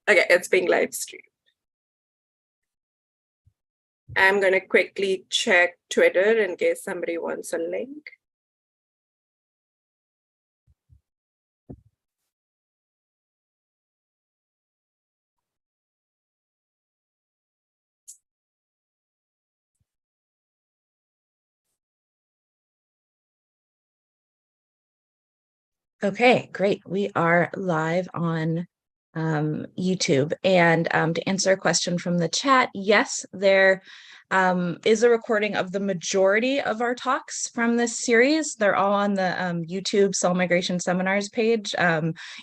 Okay, it's being live streamed. I'm going to quickly check Twitter in case somebody wants a link. Okay, great. We are live on YouTube. And to answer a question from the chat, yes, there is a recording of the majority of our talks from this series. They're all on the YouTube Cell Migration Seminars page.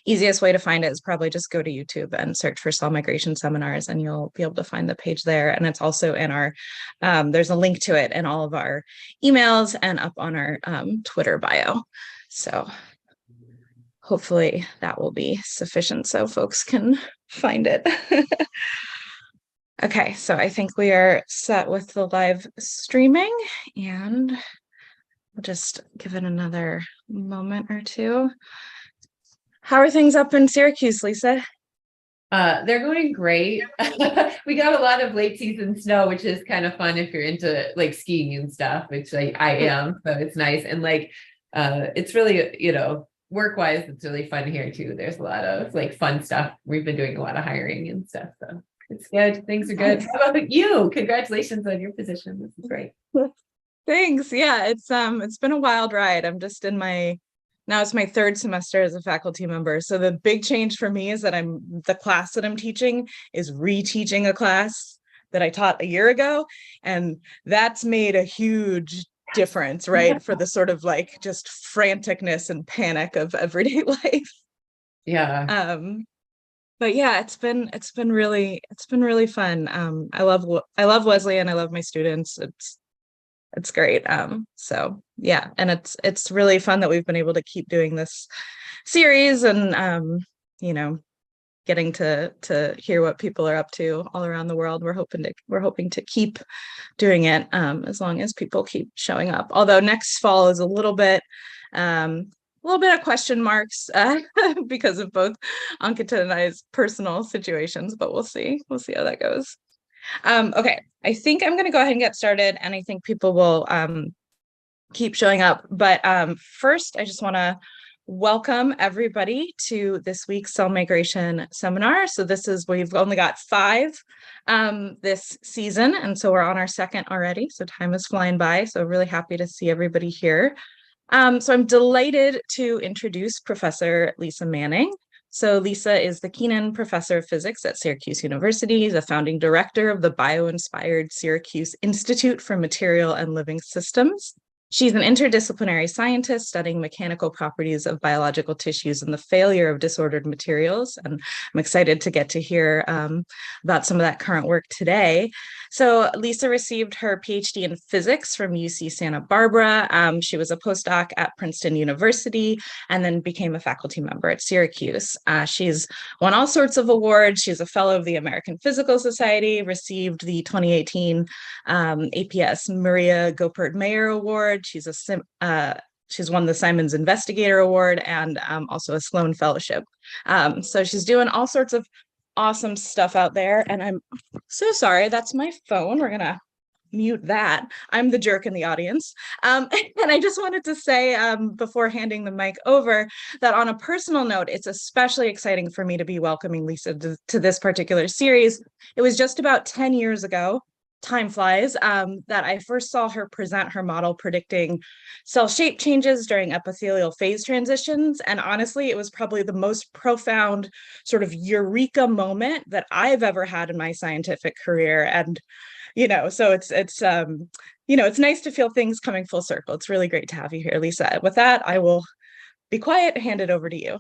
Easiest way to find it is probably just go to YouTube and search for Cell Migration Seminars, and you'll be able to find the page there. And it's also in our, there's a link to it in all of our emails and up on our Twitter bio. So hopefully that will be sufficient so folks can find it. Okay, so I think we are set with the live streaming, and we'll just give it another moment or two. How are things up in Syracuse, Lisa? They're going great. We got a lot of late season snow, which is kind of fun if you're into like skiing and stuff, which I am, so it's nice. And like it's really, work-wise, it's really fun here too. There's a lot of like fun stuff. We've been doing a lot of hiring and stuff, so it's good. Things are good. How about you? Congratulations on your position. This is great. Thanks. Yeah, it's been a wild ride. I'm just in now it's my third semester as a faculty member. So the big change for me is that the class that I'm teaching is reteaching a class that I taught a year ago, and that's made a huge difference, right? For the sort of like just franticness and panic of everyday life. Yeah. But yeah, it's been really fun. I love Wesley and I love my students. It's great. So yeah, and it's really fun that we've been able to keep doing this series and getting to hear what people are up to all around the world. We're hoping to keep doing it as long as people keep showing up. Although next fall is a little bit of question marks because of both Ankita and I's personal situations, but we'll see how that goes. Okay, I think I'm going to go ahead and get started, and I think people will keep showing up. But first, I just want to welcome everybody to this week's Cell Migration Seminar. So we've only got 5 this season, and so we're on our second already. So time is flying by. So really happy to see everybody here. So I'm delighted to introduce Professor Lisa Manning. So Lisa is the Keenan Professor of Physics at Syracuse University, the founding director of the bio-inspired Syracuse Institute for Material and Living Systems. She's an interdisciplinary scientist studying mechanical properties of biological tissues and the failure of disordered materials. And I'm excited to get to hear about some of that current work today. So Lisa received her PhD in physics from UC Santa Barbara. She was a postdoc at Princeton University and then became a faculty member at Syracuse. She's won all sorts of awards. She's a fellow of the American Physical Society, received the 2018 APS Maria Goeppert-Mayer Award. She's won the Simons Investigator Award and also a Sloan Fellowship. So she's doing all sorts of awesome stuff out there. And I'm so sorry, that's my phone. We're gonna mute that. I'm the jerk in the audience. And I just wanted to say before handing the mic over that on a personal note, it's especially exciting for me to be welcoming Lisa to this particular series. It was just about 10 years ago, time flies, that I first saw her present her model predicting cell shape changes during epithelial phase transitions. And honestly, it was probably the most profound sort of eureka moment that I've ever had in my scientific career. And, so it's nice to feel things coming full circle. It's really great to have you here, Lisa. With that, I will be quiet and hand it over to you.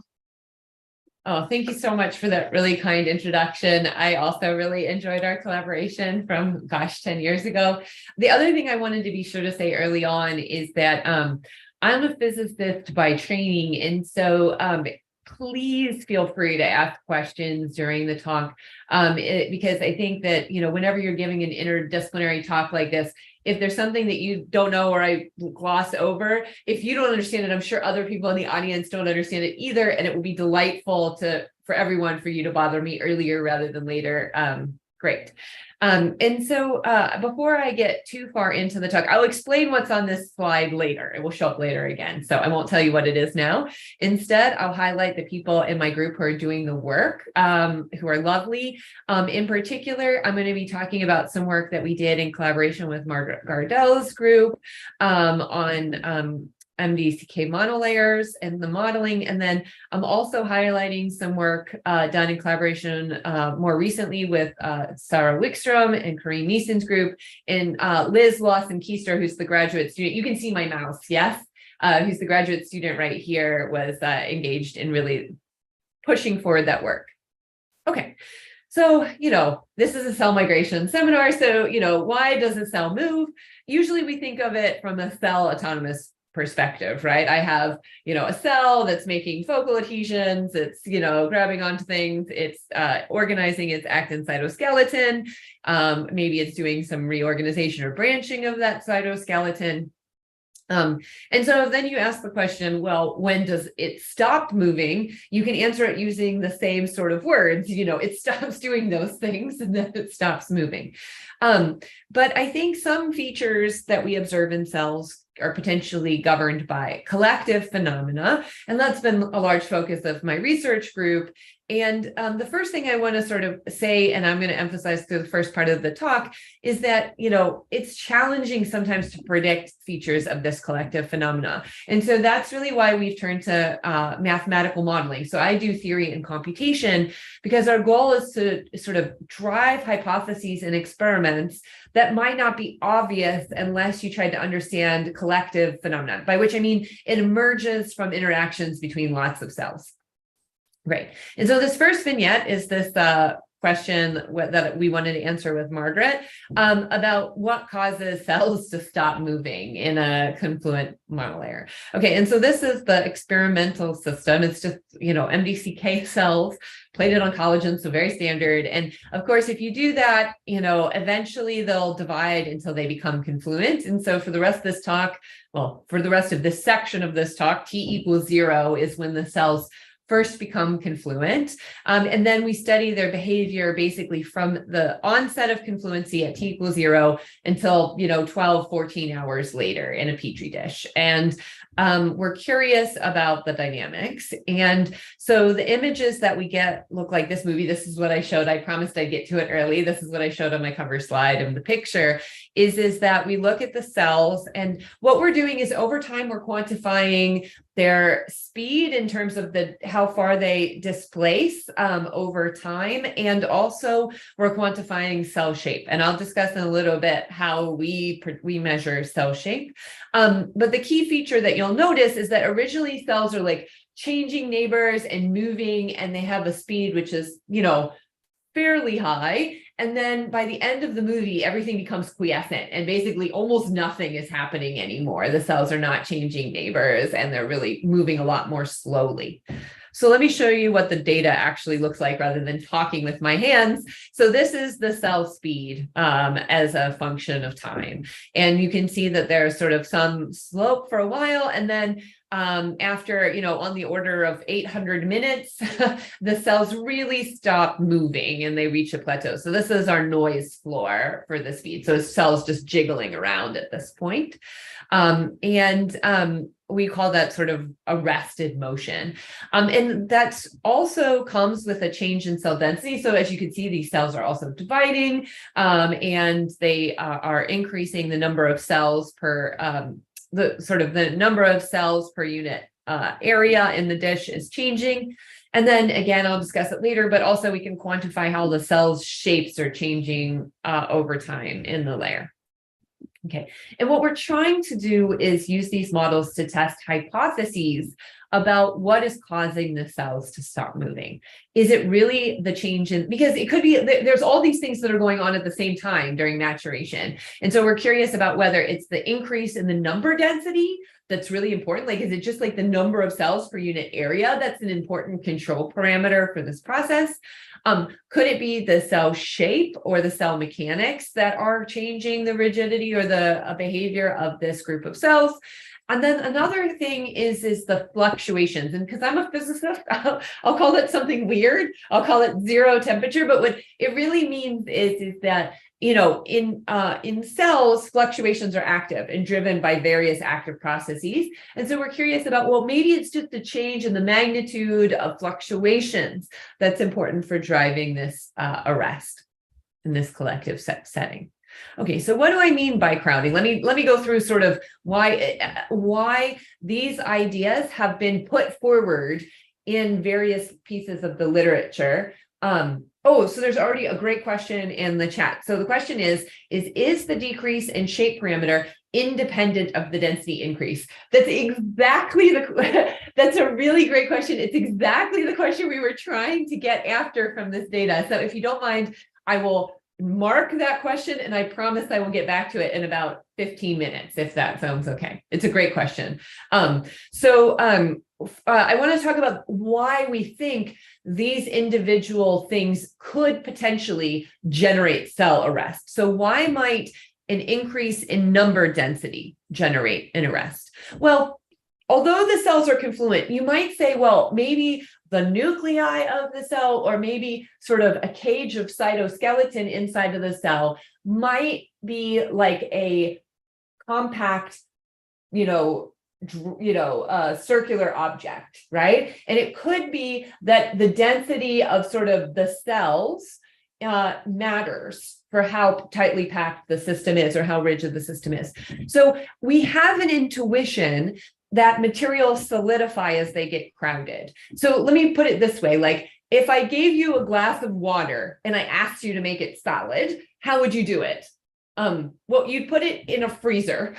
Oh, thank you so much for that really kind introduction. I also really enjoyed our collaboration from, 10 years ago. The other thing I wanted to be sure to say early on is that I'm a physicist by training. And so please feel free to ask questions during the talk, because I think that, whenever you're giving an interdisciplinary talk like this, if there's something that you don't know or I gloss over, if you don't understand it, I'm sure other people in the audience don't understand it either. And it will be delightful for everyone for you to bother me earlier rather than later. Great. And so before I get too far into the talk, I'll explain what's on this slide later. It will show up later again. So I won't tell you what it is now. Instead, I'll highlight the people in my group who are doing the work, who are lovely. In particular, I'm going to be talking about some work that we did in collaboration with Margaret Gardell's group on MDCK monolayers and the modeling. And then I'm also highlighting some work done in collaboration more recently with Sarah Wickstrom and Kareem Neeson's group, and Liz Lawson-Keister, who's the graduate student. You can see my mouse, yes? Who's the graduate student right here, was engaged in really pushing forward that work. Okay. So, this is a cell migration seminar. So, why does a cell move? Usually we think of it from a cell autonomous perspective, right? I have, a cell that's making focal adhesions, it's, grabbing onto things, it's organizing its actin cytoskeleton, maybe it's doing some reorganization or branching of that cytoskeleton. And so then you ask the question, well, when does it stop moving? You can answer it using the same sort of words, it stops doing those things and then it stops moving. But I think some features that we observe in cells are potentially governed by collective phenomena. And that's been a large focus of my research group. And the first thing I want to sort of say, and I'm going to emphasize through the first part of the talk, is that, it's challenging sometimes to predict features of this collective phenomena. And so that's really why we've turned to mathematical modeling. So I do theory and computation because our goal is to sort of drive hypotheses and experiments that might not be obvious unless you tried to understand collective phenomena, by which I mean it emerges from interactions between lots of cells. Right. And so this first vignette is this question that we wanted to answer with Margaret about what causes cells to stop moving in a confluent monolayer. Okay, and so this is the experimental system. It's just, MDCK cells plated on collagen, so very standard. And of course, if you do that, eventually they'll divide until they become confluent. And so for the rest of this talk, for the rest of this section of this talk, T=0 is when the cells first become confluent. And then we study their behavior basically from the onset of confluency at T=0 until, 12, 14 hours later in a Petri dish. And we're curious about the dynamics. And so the images that we get look like this movie. This is what I showed. I promised I'd get to it early. This is what I showed on my cover slide. And the picture is that we look at the cells, and what we're doing is over time, we're quantifying their speed in terms of how far they displace over time. And also we're quantifying cell shape. And I'll discuss in a little bit how we measure cell shape. But the key feature that you'll notice is that originally cells are like changing neighbors and moving, and they have a speed which is, fairly high. And then by the end of the movie, everything becomes quiescent and basically almost nothing is happening anymore. The cells are not changing neighbors and they're really moving a lot more slowly. So let me show you what the data actually looks like rather than talking with my hands. So this is the cell speed as a function of time. And you can see that there's sort of some slope for a while. And then after, on the order of 800 minutes, the cells really stop moving and they reach a plateau. So this is our noise floor for the speed. So cells just jiggling around at this point. We call that sort of arrested motion. And that also comes with a change in cell density. So as you can see, these cells are also dividing and they are increasing the number of cells per the number of cells per unit area in the dish is changing. And then again, I'll discuss it later, but also we can quantify how the cells' shapes are changing over time in the layer. Okay, and what we're trying to do is use these models to test hypotheses about what is causing the cells to stop moving. Is it really the change in, because it could be, there's all these things that are going on at the same time during maturation. And so we're curious about whether it's the increase in the number density that's really important. Like, is it just like the number of cells per unit area that's an important control parameter for this process? Could it be the cell shape or the cell mechanics that are changing the rigidity or the behavior of this group of cells? And then another thing is the fluctuations. And because I'm a physicist, I'll call it something weird. I'll call it zero temperature. But what it really means is that, you know, in cells, fluctuations are active and driven by various active processes. And so we're curious about, well, maybe it's just a change in the magnitude of fluctuations that's important for driving this arrest in this collective setting. Okay, so what do I mean by crowding? Let me go through sort of why these ideas have been put forward in various pieces of the literature. Oh, so there's already a great question in the chat. So the question is the decrease in shape parameter independent of the density increase? That's exactly that's a really great question. It's exactly the question we were trying to get after from this data. So if you don't mind, I will mark that question, and I promise I will get back to it in about 15 minutes, if that sounds okay. It's a great question. I want to talk about why we think these individual things could potentially generate cell arrest. So why might an increase in number density generate an arrest? Well, although the cells are confluent, you might say, well, maybe the nuclei of the cell, or maybe sort of a cage of cytoskeleton inside of the cell, might be like a compact, circular object, right? And it could be that the density of sort of the cells matters for how tightly packed the system is or how rigid the system is. So we have an intuition that materials solidify as they get crowded. So let me put it this way, like if I gave you a glass of water and I asked you to make it solid, how would you do it? Well, you'd put it in a freezer,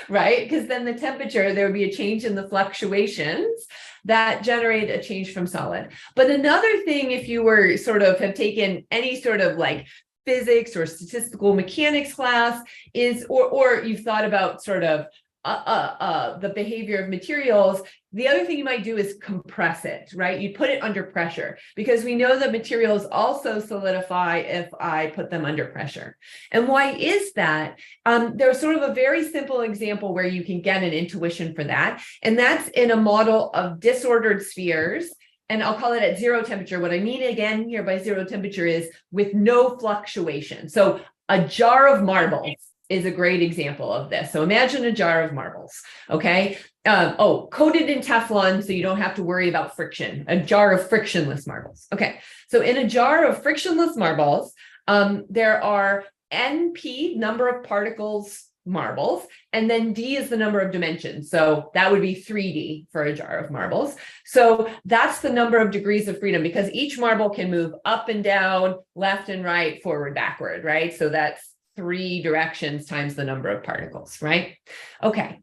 right? Because then the temperature, there would be a change in the fluctuations that generate a change from solid. But another thing, if you were sort of have taken any sort of like physics or statistical mechanics class is, or you've thought about sort of the behavior of materials, the other thing you might do is compress it, right? You put it under pressure, because we know that materials also solidify if I put them under pressure. And why is that? There's sort of a very simple example where you can get an intuition for that. And that's in a model of disordered spheres. And I'll call it at zero temperature. What I mean again here by zero temperature is with no fluctuation. So a jar of marbles is a great example of this. So imagine a jar of marbles, okay? Coated in Teflon, so you don't have to worry about friction, a jar of frictionless marbles. Okay, so in a jar of frictionless marbles, there are NP, number of particles, marbles, and then D is the number of dimensions. So that would be 3D for a jar of marbles. So that's the number of degrees of freedom, because each marble can move up and down, left and right, forward, backward, right? So that's 3 directions times the number of particles, right? Okay.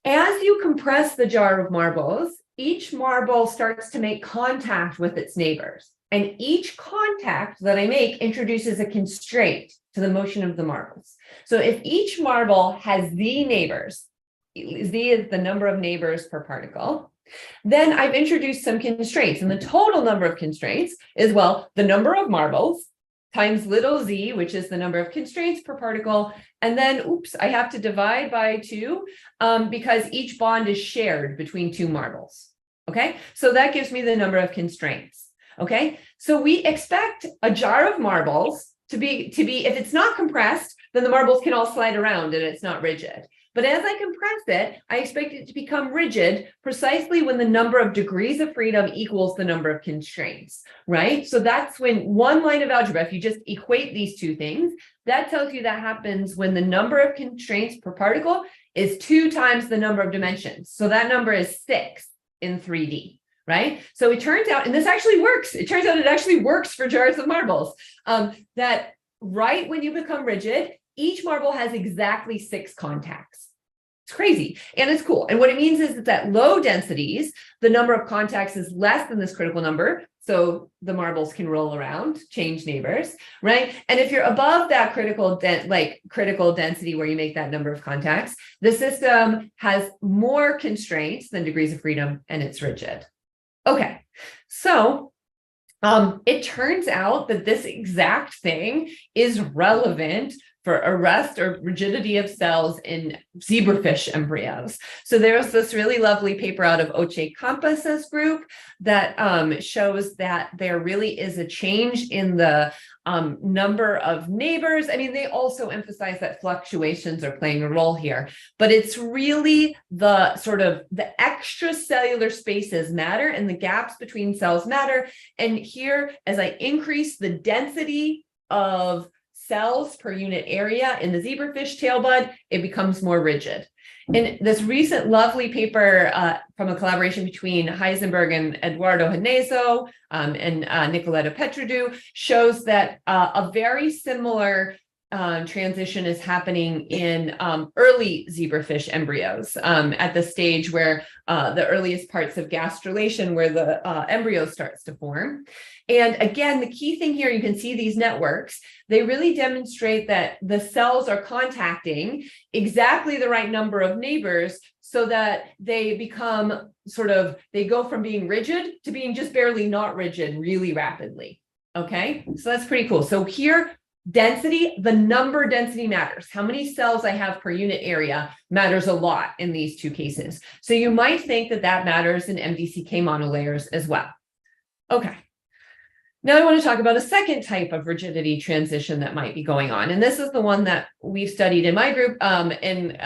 As you compress the jar of marbles, each marble starts to make contact with its neighbors. And each contact that I make introduces a constraint to the motion of the marbles. So if each marble has Z neighbors, Z is the number of neighbors per particle, then I've introduced some constraints. And the total number of constraints is, well, the number of marbles times little z, which is the number of constraints per particle. And then, oops, I have to divide by 2 because each bond is shared between 2 marbles. Okay, so that gives me the number of constraints. Okay, so we expect a jar of marbles to be, if it's not compressed, then the marbles can all slide around and it's not rigid. But as I compress it, I expect it to become rigid precisely when the number of degrees of freedom equals the number of constraints, right? So that's when one line of algebra, if you just equate these two things, that tells you that happens when the number of constraints per particle is 2 times the number of dimensions. So that number is 6 in 3D, right? So it turns out, and this actually works, it turns out it actually works for jars of marbles, that right when you become rigid, each marble has exactly 6 contacts. It's crazy and it's cool. And what it means is that at low densities, the number of contacts is less than this critical number. So the marbles can roll around, change neighbors, right? And if you're above that critical density where you make that number of contacts, the system has more constraints than degrees of freedom and it's rigid. Okay, so it turns out that this exact thing is relevant for arrest or rigidity of cells in zebrafish embryos. So there's this really lovely paper out of Oche Campas's group that shows that there really is a change in the number of neighbors. I mean, they also emphasize that fluctuations are playing a role here, but it's really the sort of the extracellular spaces matter and the gaps between cells matter. And here, as I increase the density of cells per unit area in the zebrafish tail bud, it becomes more rigid. In this recent lovely paper from a collaboration between Heisenberg and Eduardo Haneso and Nicoletta Petrodou shows that a very similar transition is happening in early zebrafish embryos at the stage where the earliest parts of gastrulation where the embryo starts to form. And again, the key thing here, you can see these networks, they really demonstrate that the cells are contacting exactly the right number of neighbors so that they become they go from being rigid to being just barely not rigid really rapidly. Okay, so that's pretty cool. So here, density, the number density matters. How many cells I have per unit area matters a lot in these two cases. So you might think that that matters in MDCK monolayers as well. Okay. Now I want to talk about a second type of rigidity transition that might be going on. And this is the one that we've studied in my group in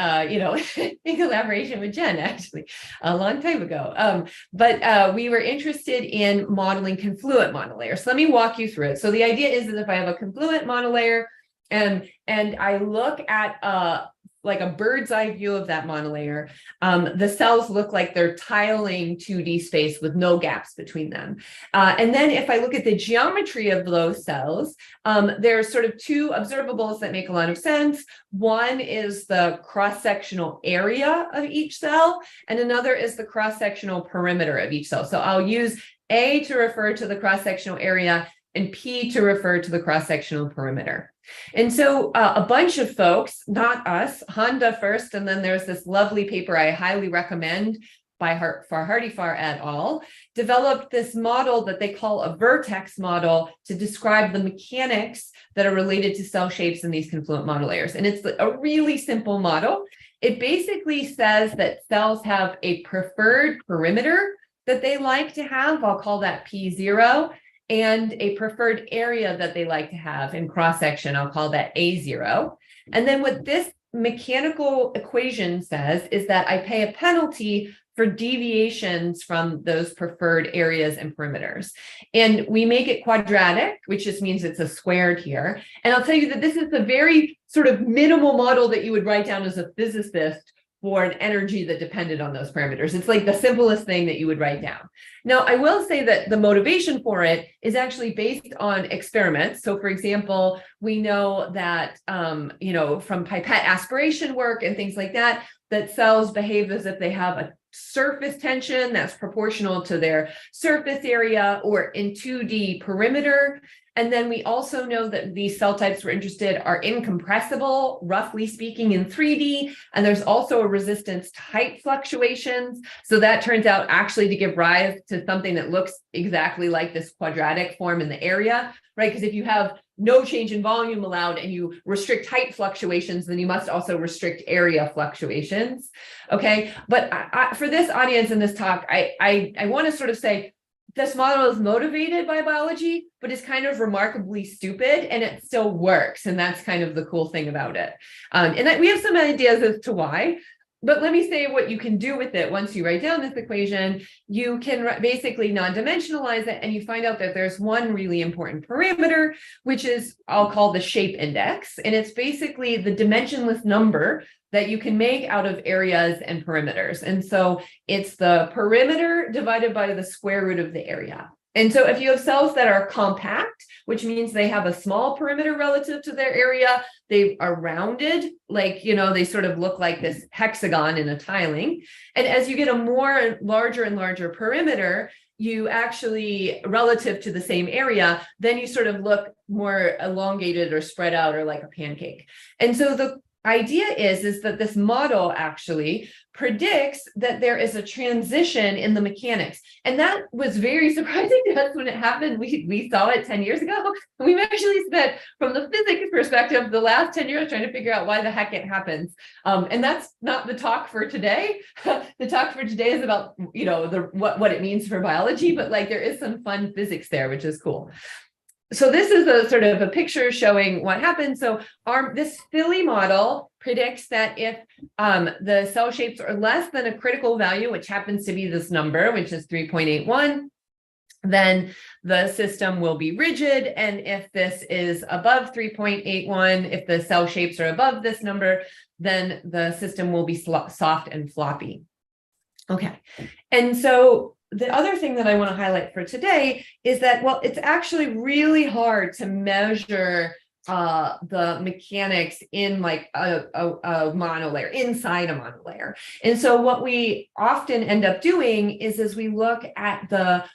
collaboration with Jen, actually, a long time ago. But we were interested in modeling confluent monolayers. So let me walk you through it. So the idea is that if I have a confluent monolayer and I look at like a bird's eye view of that monolayer, the cells look like they're tiling 2D space with no gaps between them. And then if I look at the geometry of those cells, there's sort of two observables that make a lot of sense. One is the cross-sectional area of each cell, and another is the cross-sectional perimeter of each cell. So I'll use A to refer to the cross-sectional area and P to refer to the cross-sectional perimeter. And so a bunch of folks, not us, Honda first, and then there's this lovely paper I highly recommend by Farhadi-Farr et al., developed this model that they call a vertex model to describe the mechanics that are related to cell shapes in these confluent monolayers. And it's a really simple model. It basically says that cells have a preferred perimeter that they like to have. I'll call that P0. And a preferred area that they like to have in cross-section, I'll call that A0. And then what this mechanical equation says is that I pay a penalty for deviations from those preferred areas and perimeters. And we make it quadratic, which just means it's a squared here. And I'll tell you that this is the very sort of minimal model that you would write down as a physicist for an energy that depended on those parameters. It's like the simplest thing that you would write down. Now, I will say that the motivation for it is actually based on experiments. So for example, we know that, from pipette aspiration work and things like that, that cells behave as if they have a surface tension that's proportional to their surface area or in 2D perimeter. And then we also know that these cell types we're interested are incompressible, roughly speaking, in 3D. And there's also a resistance to height fluctuations. So that turns out actually to give rise to something that looks exactly like this quadratic form in the area, right? Because if you have no change in volume allowed and you restrict height fluctuations, then you must also restrict area fluctuations. Okay, but for this audience in this talk, I want to sort of say, this model is motivated by biology, but it's kind of remarkably stupid and it still works. And that's kind of the cool thing about it. And we have some ideas as to why, but let me say what you can do with it. Once you write down this equation, you can basically non-dimensionalize it and you find out that there's one really important parameter, which is I'll call the shape index. And it's basically the dimensionless number that you can make out of areas and perimeters. And so it's the perimeter divided by the square root of the area. And so if you have cells that are compact, which means they have a small perimeter relative to their area. They are rounded, like, they sort of look like this hexagon in a tiling. And as you get a more larger and larger perimeter, you actually, relative to the same area, then you sort of look more elongated or spread out or like a pancake. And so the idea is that this model actually predicts that there is a transition in the mechanics. And that was very surprising to us when it happened. We saw it 10 years ago. We've actually spent, from the physics perspective, the last 10 years trying to figure out why the heck it happens. And that's not the talk for today. The talk for today is about, what it means for biology, but like there is some fun physics there, which is cool. So this is a sort of a picture showing what happens. So this Philly model predicts that if the cell shapes are less than a critical value, which happens to be this number, which is 3.81, then the system will be rigid. And if this is above 3.81, if the cell shapes are above this number, then the system will be soft and floppy. Okay. And so the other thing that I want to highlight for today is that, well, it's actually really hard to measure the mechanics in like a monolayer, inside a monolayer. And so what we often end up doing is as we look at the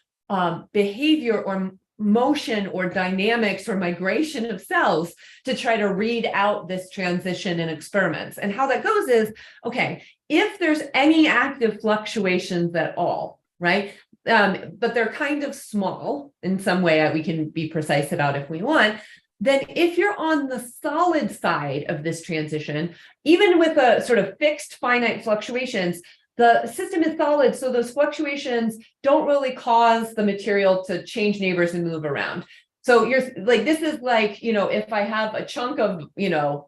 behavior or motion or dynamics or migration of cells to try to read out this transition in experiments. And how that goes is, okay, if there's any active fluctuations at all, right? But they're kind of small in some way, we can be precise about if we want, then if you're on the solid side of this transition, even with a sort of fixed finite fluctuations, the system is solid, so those fluctuations don't really cause the material to change neighbors and move around. So you're like, this is like, if I have a chunk of,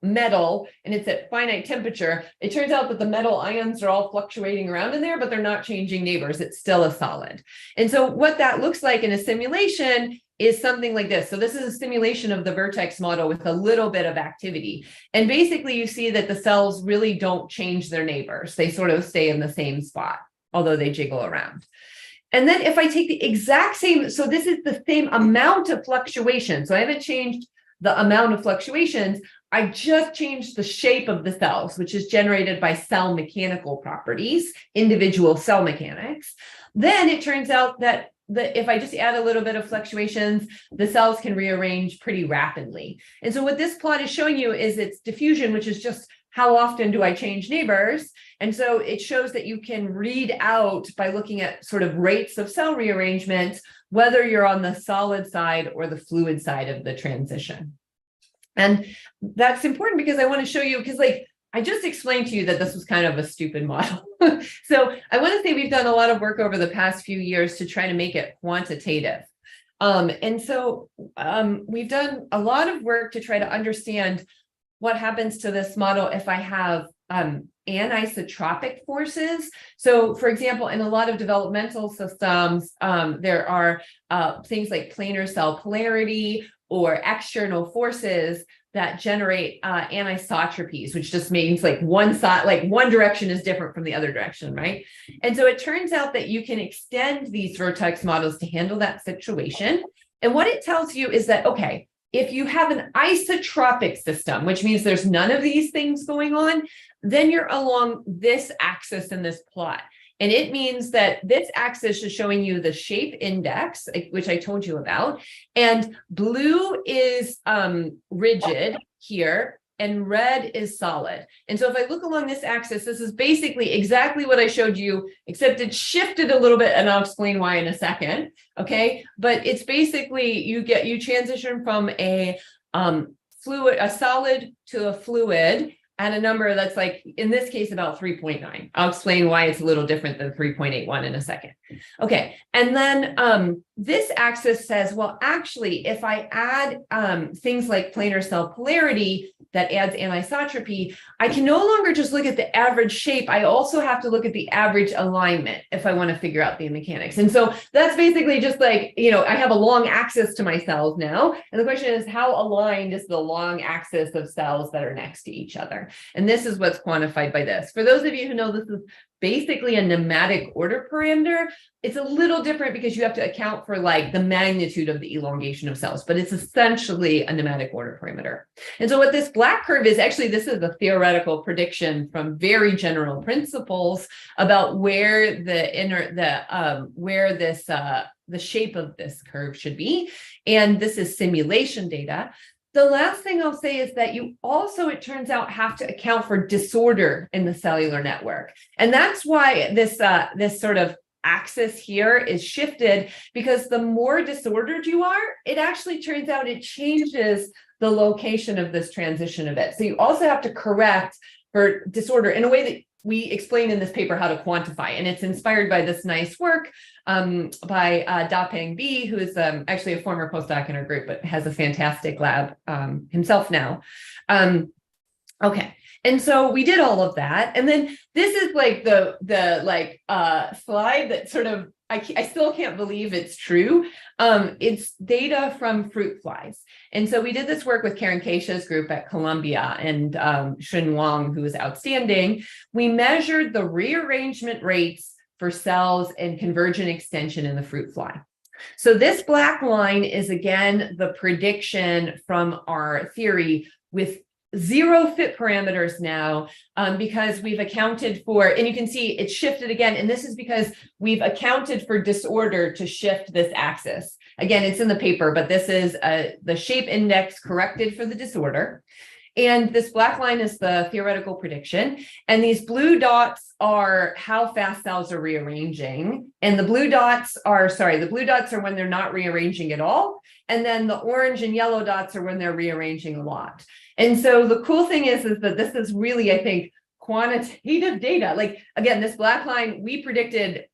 metal and it's at finite temperature, it turns out that the metal ions are all fluctuating around in there, but they're not changing neighbors. It's still a solid. And so what that looks like in a simulation is something like this. So this is a simulation of the vertex model with a little bit of activity. And basically you see that the cells really don't change their neighbors. They sort of stay in the same spot, although they jiggle around. And then if I take the exact same, so this is the same amount of fluctuation. So I haven't changed the amount of fluctuations. I just changed the shape of the cells, which is generated by cell mechanical properties, individual cell mechanics. Then it turns out that if I just add a little bit of fluctuations, the cells can rearrange pretty rapidly. And so what this plot is showing you is its diffusion, which is just how often do I change neighbors? And so it shows that you can read out by looking at sort of rates of cell rearrangement, whether you're on the solid side or the fluid side of the transition. And that's important because I want to show you, because like I just explained to you that this was kind of a stupid model. So I want to say we've done a lot of work over the past few years to try to make it quantitative. And so we've done a lot of work to try to understand what happens to this model if I have anisotropic forces. So for example, in a lot of developmental systems, there are things like planar cell polarity or external forces that generate anisotropies, which just means like one direction is different from the other direction, right? And so it turns out that you can extend these vertex models to handle that situation. And what it tells you is that, okay, if you have an isotropic system, which means there's none of these things going on, then you're along this axis in this plot. And it means that this axis is showing you the shape index, which I told you about. And blue is rigid here, and red is solid. And so if I look along this axis, this is basically exactly what I showed you, except it shifted a little bit, and I'll explain why in a second. Okay, but it's basically you transition from a solid to a fluid at a number that's like, in this case, about 3.9. I'll explain why it's a little different than 3.81 in a second. Okay, and then this axis says, well, actually, if I add things like planar cell polarity that adds anisotropy, I can no longer just look at the average shape. I also have to look at the average alignment if I want to figure out the mechanics. And so that's basically just like, I have a long axis to my cells now. And the question is, how aligned is the long axis of cells that are next to each other? there. And this is what's quantified by this. For those of you who know, this is basically a nematic order parameter. It's a little different because you have to account for like the magnitude of the elongation of cells, but it's essentially a nematic order parameter. And so what this black curve is, actually, this is a theoretical prediction from very general principles about where the shape of this curve should be. And this is simulation data. The last thing I'll say is that you also, it turns out, have to account for disorder in the cellular network. And that's why this sort of axis here is shifted, because the more disordered you are, it actually turns out it changes the location of this transition a bit. So you also have to correct for disorder in a way that we explain in this paper how to quantify. And it's inspired by this nice work by Da-Peng Bi, who is actually a former postdoc in our group, but has a fantastic lab himself now. Okay. And so we did all of that. And then this is like the slide that sort of, I still can't believe it's true. It's data from fruit flies. And so we did this work with Karen Keisha's group at Columbia and Xun Wang, who was outstanding. We measured the rearrangement rates for cells and convergent extension in the fruit fly. So this black line is, again, the prediction from our theory with 0 fit parameters now, because we've accounted for, and you can see it shifted again, and this is because we've accounted for disorder to shift this axis. Again, it's in the paper, but this is the shape index corrected for the disorder. And this black line is the theoretical prediction. And these blue dots are how fast cells are rearranging. And the blue dots are when they're not rearranging at all. And then the orange and yellow dots are when they're rearranging a lot. And so the cool thing is that this is really, I think, quantitative data. Like, again, this black line, we predicted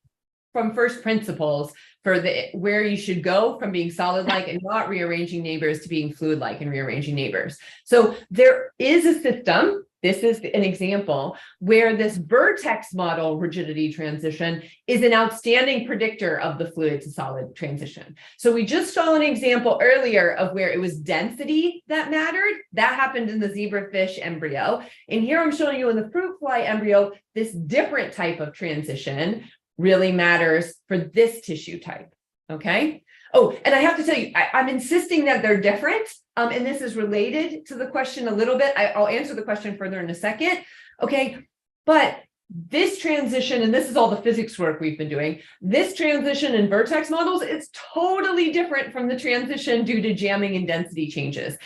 from first principles for where you should go from being solid-like and not rearranging neighbors to being fluid-like and rearranging neighbors. So there is a system, this is an example, where this vertex model rigidity transition is an outstanding predictor of the fluid to solid transition. So we just saw an example earlier of where it was density that mattered. That happened in the zebrafish embryo. And here I'm showing you in the fruit fly embryo, this different type of transition really matters for this tissue type, okay? Oh, and I have to tell you, I'm insisting that they're different, and this is related to the question a little bit. I'll answer the question further in a second, okay? But this transition, and this is all the physics work we've been doing, this transition in vertex models is totally different from the transition due to jamming and density changes.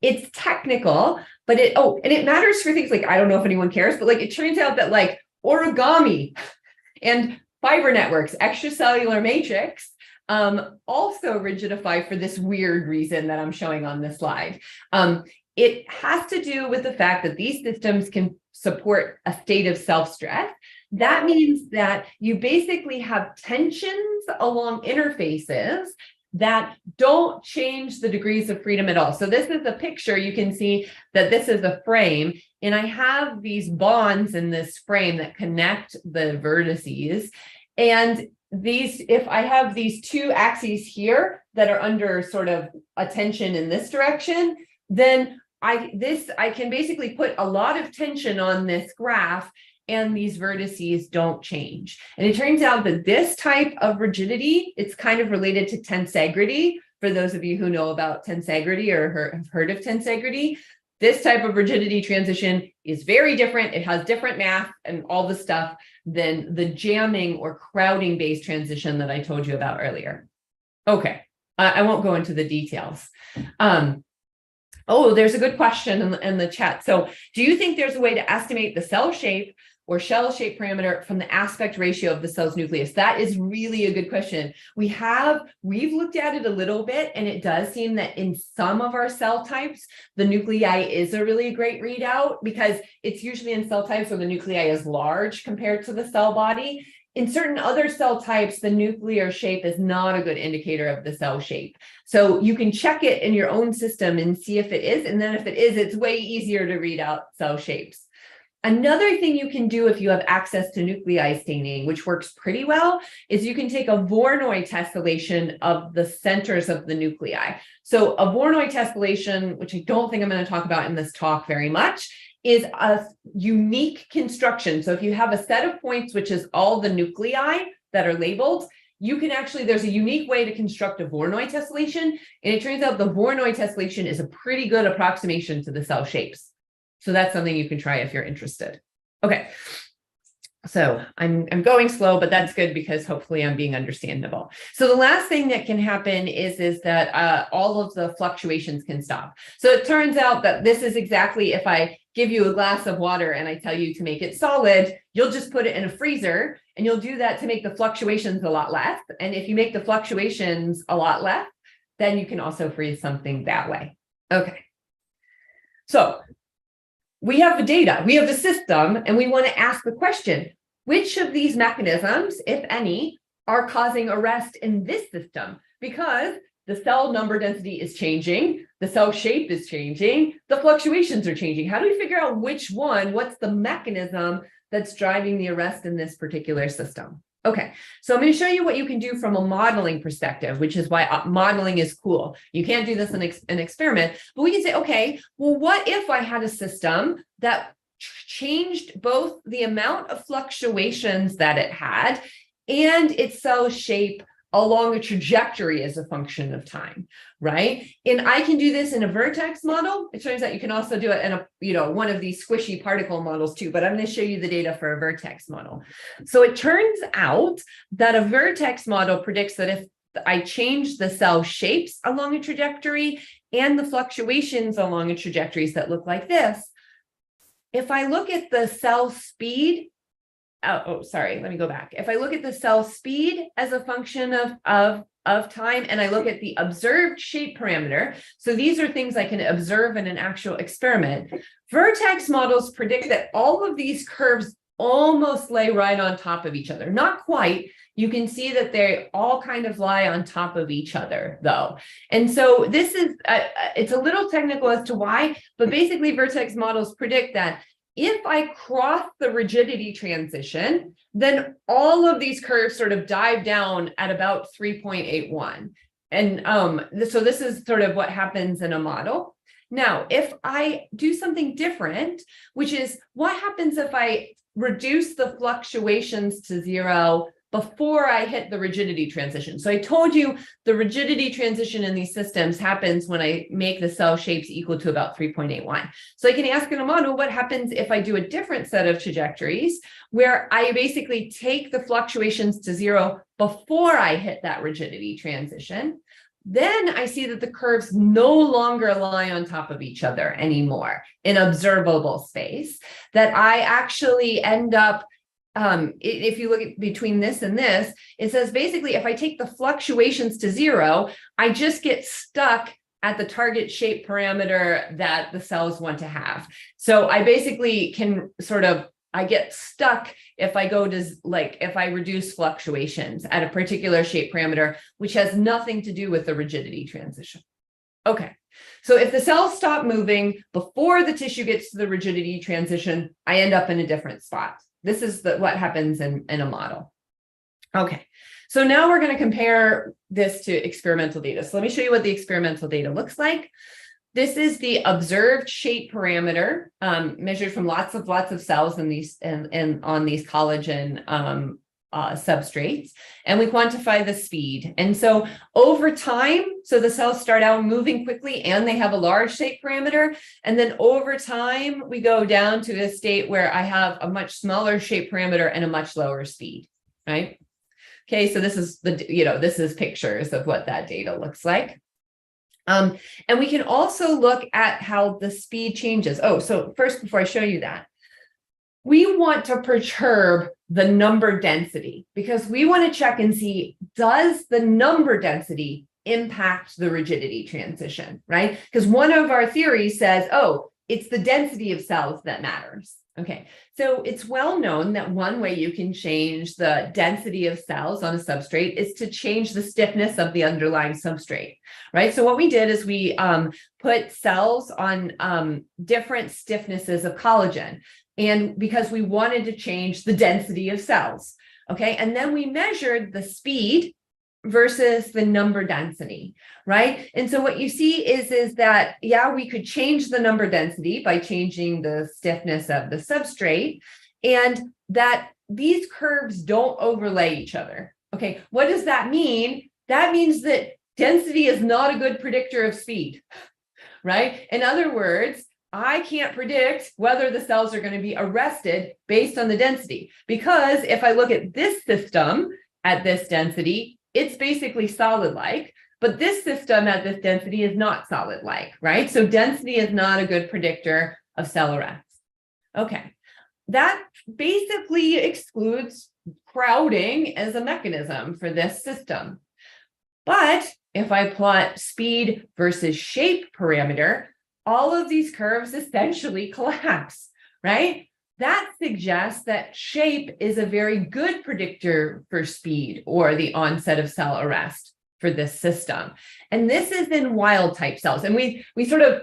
It's technical, but it matters for things like, I don't know if anyone cares, but like it turns out that like origami and fiber networks, extracellular matrix, also rigidify for this weird reason that I'm showing on this slide. It has to do with the fact that these systems can support a state of self-stress. That means that you basically have tensions along interfaces that don't change the degrees of freedom at all. So this is a picture. You can see that this is a frame, and I have these bonds in this frame that connect the vertices. And these, if I have these two axes here that are under sort of a tension in this direction, then I can basically put a lot of tension on this graph, and these vertices don't change. And it turns out that this type of rigidity, it's kind of related to tensegrity. For those of you who know about tensegrity or have heard of tensegrity, this type of rigidity transition is very different. It has different math and all the stuff than the jamming or crowding based transition that I told you about earlier. Okay, I won't go into the details. Oh, there's a good question in the chat. So do you think there's a way to estimate the cell shape or shell shape parameter from the aspect ratio of the cell's nucleus? That is really a good question. We've looked at it a little bit, and it does seem that in some of our cell types, the nuclei is a really great readout, because it's usually in cell types where the nuclei is large compared to the cell body. In certain other cell types, the nuclear shape is not a good indicator of the cell shape. So you can check it in your own system and see if it is. And then if it is, it's way easier to read out cell shapes. Another thing you can do if you have access to nuclei staining, which works pretty well, is you can take a Voronoi tessellation of the centers of the nuclei. So a Voronoi tessellation, which I don't think I'm going to talk about in this talk very much, is a unique construction. So if you have a set of points, which is all the nuclei that are labeled, you can actually, there's a unique way to construct a Voronoi tessellation. And it turns out the Voronoi tessellation is a pretty good approximation to the cell shapes. So that's something you can try if you're interested. Okay. So I'm going slow, but that's good because hopefully I'm being understandable. So the last thing that can happen is that all of the fluctuations can stop. So it turns out that this is exactly, if I give you a glass of water and I tell you to make it solid, you'll just put it in a freezer, and you'll do that to make the fluctuations a lot less. And if you make the fluctuations a lot less, then you can also freeze something that way. Okay. So we have the data, we have the system, and we want to ask the question, which of these mechanisms, if any, are causing arrest in this system? Because the cell number density is changing, the cell shape is changing, the fluctuations are changing. How do we figure out which one, what's the mechanism that's driving the arrest in this particular system? Okay, so I'm going to show you what you can do from a modeling perspective, which is why modeling is cool. You can't do this in an experiment, but we can say, okay, well, what if I had a system that changed both the amount of fluctuations that it had and its cell shape along a trajectory as a function of time, right? And I can do this in a vertex model. It turns out you can also do it in a, one of these squishy particle models too, but I'm going to show you the data for a vertex model. So it turns out that a vertex model predicts that if I change the cell shapes along a trajectory and the fluctuations along a trajectories that look like this, if I look at the cell speed, let me go back. If I look at the cell speed as a function of time, and I look at the observed shape parameter, so these are things I can observe in an actual experiment, vertex models predict that all of these curves almost lay right on top of each other. Not quite. You can see that they all kind of lie on top of each other, though. And so this is, it's a little technical as to why, but basically vertex models predict that if I cross the rigidity transition, then all of these curves sort of dive down at about 3.81. And so this is sort of what happens in a model. Now, if I do something different, which is what happens if I reduce the fluctuations to zero before I hit the rigidity transition. So I told you the rigidity transition in these systems happens when I make the cell shapes equal to about 3.81. So I can ask in a model, what happens if I do a different set of trajectories where I basically take the fluctuations to zero before I hit that rigidity transition? Then I see that the curves no longer lie on top of each other anymore in observable space, that I actually end up if you look at between this and this, it says basically if I take the fluctuations to zero, I just get stuck at the target shape parameter that the cells want to have. So I basically can I get stuck if I go to if I reduce fluctuations at a particular shape parameter, which has nothing to do with the rigidity transition. Okay. So if the cells stop moving before the tissue gets to the rigidity transition, I end up in a different spot. This is what happens in a model. Okay, so now we're going to compare this to experimental data. So let me show you what the experimental data looks like. This is the observed shape parameter measured from lots of cells in these and on these collagen substrates, and we quantify the speed. And so over time, so the cells start out moving quickly and they have a large shape parameter, and then over time we go down to a state where I have a much smaller shape parameter and a much lower speed, right? Okay, so this is this is pictures of what that data looks like. And we can also look at how the speed changes. Oh, so first, before I show you that, we want to perturb the number density because we want to check and see, does the number density impact the rigidity transition, right? Because one of our theories says, oh, it's the density of cells that matters. Okay, so it's well known that one way you can change the density of cells on a substrate is to change the stiffness of the underlying substrate, right? So what we did is we put cells on different stiffnesses of collagen, and because we wanted to change the density of cells, okay? And then we measured the speed versus the number density, right? And so what you see is that, yeah, we could change the number density by changing the stiffness of the substrate, and that these curves don't overlay each other. Okay, what does that mean? That means that density is not a good predictor of speed, right? In other words, I can't predict whether the cells are going to be arrested based on the density, because if I look at this system at this density, it's basically solid-like, but this system at this density is not solid-like, right? So density is not a good predictor of cell arrest. Okay, that basically excludes crowding as a mechanism for this system. But if I plot speed versus shape parameter, all of these curves essentially collapse, right? That suggests that shape is a very good predictor for speed or the onset of cell arrest for this system. And this is in wild type cells. And we sort of,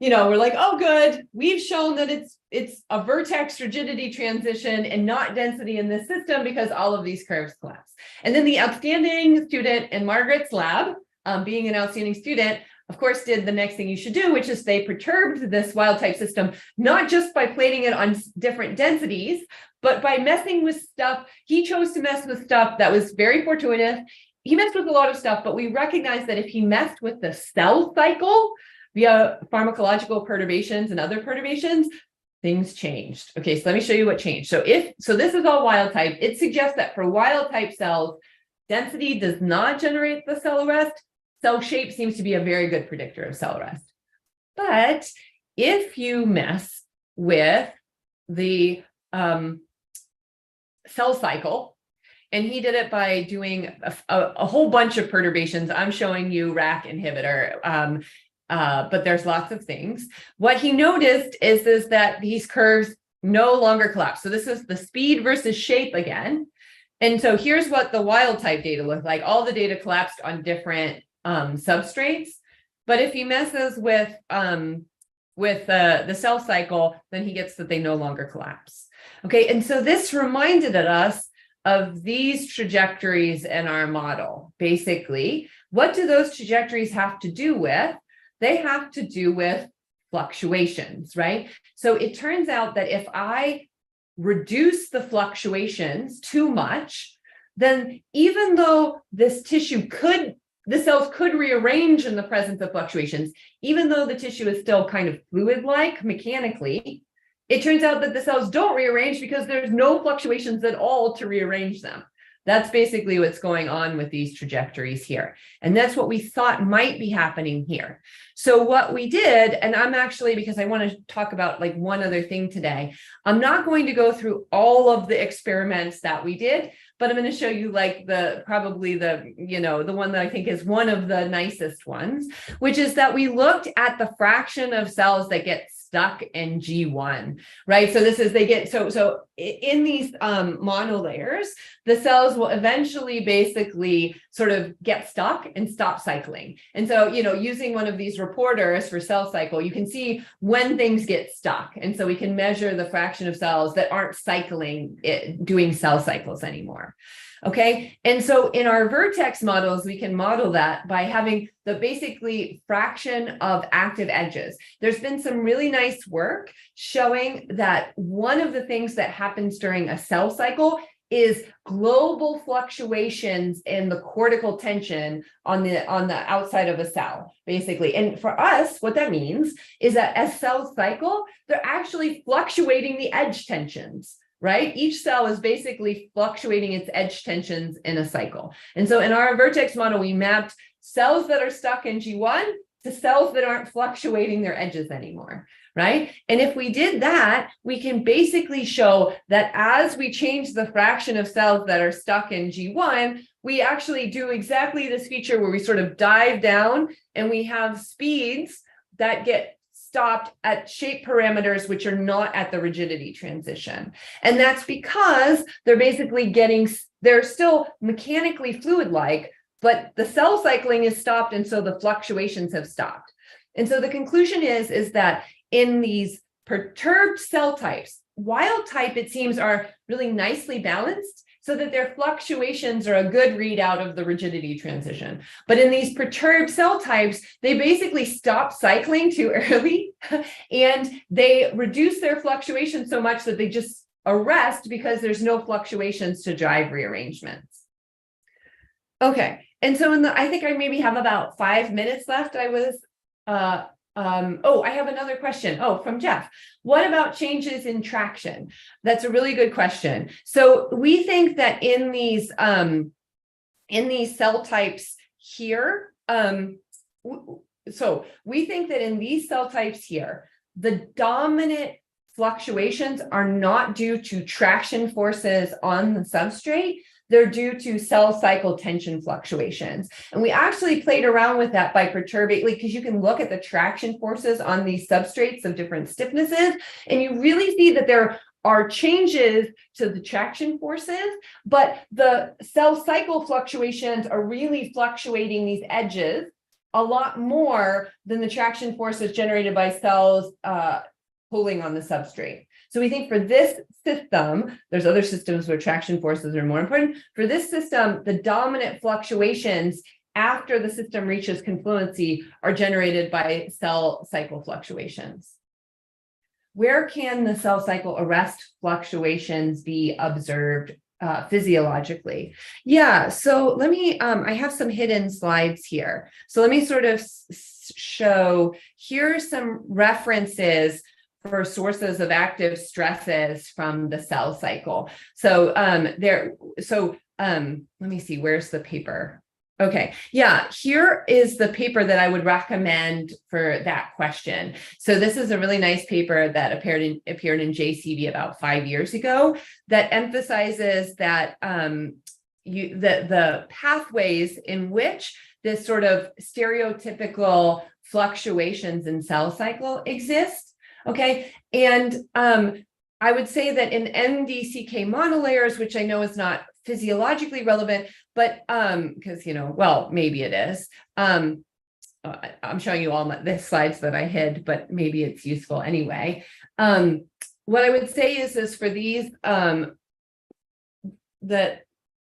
we're like, oh, good, we've shown that it's a vertex rigidity transition and not density in this system because all of these curves collapse. And then the outstanding student in Margaret's lab, being an outstanding student, of course, did the next thing you should do, which is they perturbed this wild type system, not just by plating it on different densities, but by messing with stuff. He chose to mess with stuff that was very fortuitous. He messed with a lot of stuff, but we recognize that if he messed with the cell cycle via pharmacological perturbations and other perturbations, things changed. Okay, so let me show you what changed. So this is all wild type. It suggests that for wild type cells, density does not generate the cell arrest. Cell shape seems to be a very good predictor of cell arrest. But if you mess with the cell cycle, and he did it by doing a whole bunch of perturbations. I'm showing you RAC inhibitor, but there's lots of things. What he noticed is that these curves no longer collapse. So this is the speed versus shape again. And so here's what the wild type data looked like. All the data collapsed on different substrates, but if he messes with the cell cycle, then he gets that they no longer collapse. Okay, and so this reminded us of these trajectories in our model. Basically, what do those trajectories have to do with? They have to do with fluctuations, right? So it turns out that if I reduce the fluctuations too much, then even though this tissue the cells could rearrange in the presence of fluctuations, even though the tissue is still kind of fluid-like mechanically, it turns out that the cells don't rearrange because there's no fluctuations at all to rearrange them. That's basically what's going on with these trajectories here. And that's what we thought might be happening here. So what we did, and I'm actually, because I want to talk about like one other thing today, I'm not going to go through all of the experiments that we did, but I'm going to show you like the one that I think is one of the nicest ones, which is that we looked at the fraction of cells that get stuck in G1, right? So this is, so in these monolayers, the cells will eventually basically sort of get stuck and stop cycling. And so, using one of these reporters for cell cycle, you can see when things get stuck. And so we can measure the fraction of cells that aren't cycling, doing cell cycles anymore. Okay, and so in our vertex models, we can model that by having the basically fraction of active edges. There's been some really nice work showing that one of the things that happens during a cell cycle is global fluctuations in the cortical tension on the outside of a cell, basically. And for us, what that means is that as cells cycle, they're actually fluctuating the edge tensions. Right? Each cell is basically fluctuating its edge tensions in a cycle. And so in our vertex model, we mapped cells that are stuck in G1 to cells that aren't fluctuating their edges anymore, right? And if we did that, we can basically show that as we change the fraction of cells that are stuck in G1, we actually do exactly this feature where we sort of dive down and we have speeds that get stopped at shape parameters which are not at the rigidity transition. And that's because they're still mechanically fluid-like, but the cell cycling is stopped, and so the fluctuations have stopped. And so the conclusion is that in these perturbed cell types, wild type, it seems, are really nicely balanced. so that their fluctuations are a good readout of the rigidity transition. But in these perturbed cell types, they basically stop cycling too early and they reduce their fluctuations so much that they just arrest because there's no fluctuations to drive rearrangements. Okay, and so I think I maybe have about 5 minutes left. I have another question. Oh, from Jeff. What about changes in traction? That's a really good question. So we think that in these cell types here, so we think that in these cell types here, the dominant fluctuations are not due to traction forces on the substrate. They're due to cell cycle tension fluctuations. And we actually played around with that by perturbing, because you can look at the traction forces on these substrates of different stiffnesses, and you really see that there are changes to the traction forces, but the cell cycle fluctuations are really fluctuating these edges a lot more than the traction forces generated by cells pulling on the substrate. So we think for this system, there's other systems where traction forces are more important. For this system, the dominant fluctuations after the system reaches confluency are generated by cell cycle fluctuations. Where can the cell cycle arrest fluctuations be observed physiologically? Yeah, so let me, I have some hidden slides here. So let me sort of show, here are some references for sources of active stresses from the cell cycle. So let me see, where's the paper? Okay, yeah, here is the paper that I would recommend for that question. So this is a really nice paper that appeared in JCV about 5 years ago that emphasizes that the pathways in which this sort of stereotypical fluctuations in cell cycle exist. Okay, and I would say that in NDCK monolayers, which I know is not physiologically relevant, but because, well, maybe it is. I'm showing you all the slides that I hid, but maybe it's useful anyway. What I would say is for these, that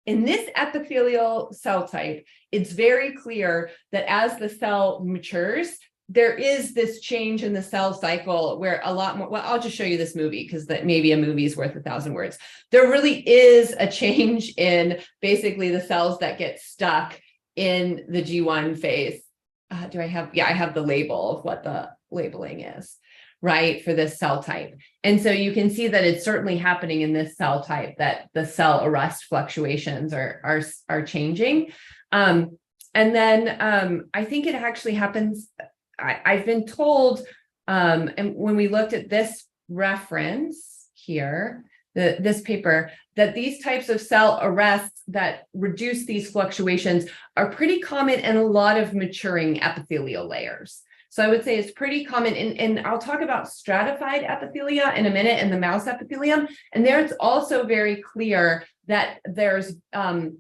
in this epithelial cell type, it's very clear that as the cell matures, there is this change in the cell cycle where a lot more, well, I'll just show you this movie because that maybe a movie is worth 1,000 words. There really is a change in basically the cells that get stuck in the G1 phase. I have the label of what the labeling is, right, for this cell type. And so you can see that it's certainly happening in this cell type, that the cell arrest fluctuations are changing. And then I think it actually happens, I've been told, and when we looked at this reference here, this paper, that these types of cell arrests that reduce these fluctuations are pretty common in a lot of maturing epithelial layers. So I would say it's pretty common, and I'll talk about stratified epithelia in a minute in the mouse epithelium. And there it's also very clear that there's the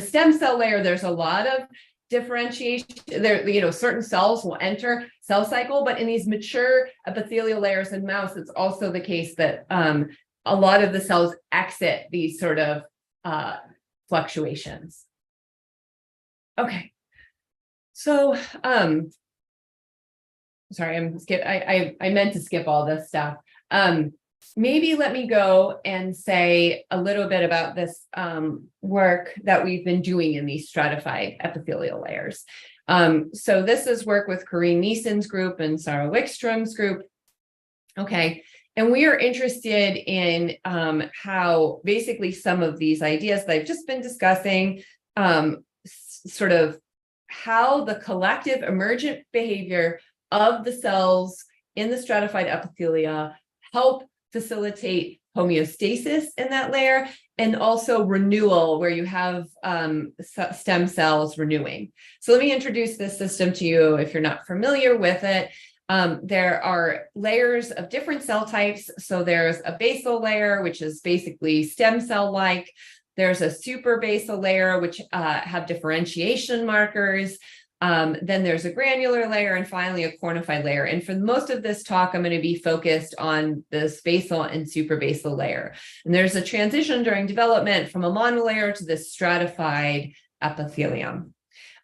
stem cell layer, there's a lot of differentiation there, certain cells will enter cell cycle, but in these mature epithelial layers in mouse, it's also the case that a lot of the cells exit these sort of fluctuations. Okay, so sorry, I meant to skip all this stuff. Maybe let me go and say a little bit about this work that we've been doing in these stratified epithelial layers. So this is work with Corinne Neeson's group and Sarah Wickstrom's group. Okay, and we are interested in how basically some of these ideas that I've just been discussing, sort of how the collective emergent behavior of the cells in the stratified epithelia help facilitate homeostasis in that layer, and also renewal where you have stem cells renewing. So let me introduce this system to you if you're not familiar with it. There are layers of different cell types. So there's a basal layer, which is basically stem cell-like. There's a super basal layer, which have differentiation markers. Then there's a granular layer, and finally a cornified layer. And for most of this talk, I'm going to be focused on this basal and suprabasal layer. And there's a transition during development from a monolayer to this stratified epithelium.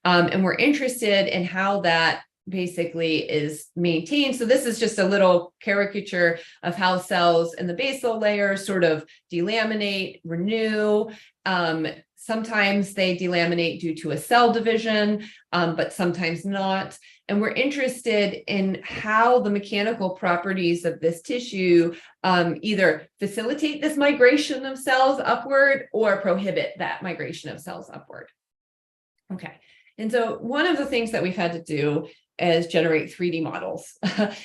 And we're interested in how that basically is maintained. So this is just a little caricature of how cells in the basal layer sort of delaminate, renew. Sometimes they delaminate due to a cell division, but sometimes not. And we're interested in how the mechanical properties of this tissue either facilitate this migration of cells upward or prohibit that migration of cells upward. Okay. And so one of the things that we've had to do is generate 3D models.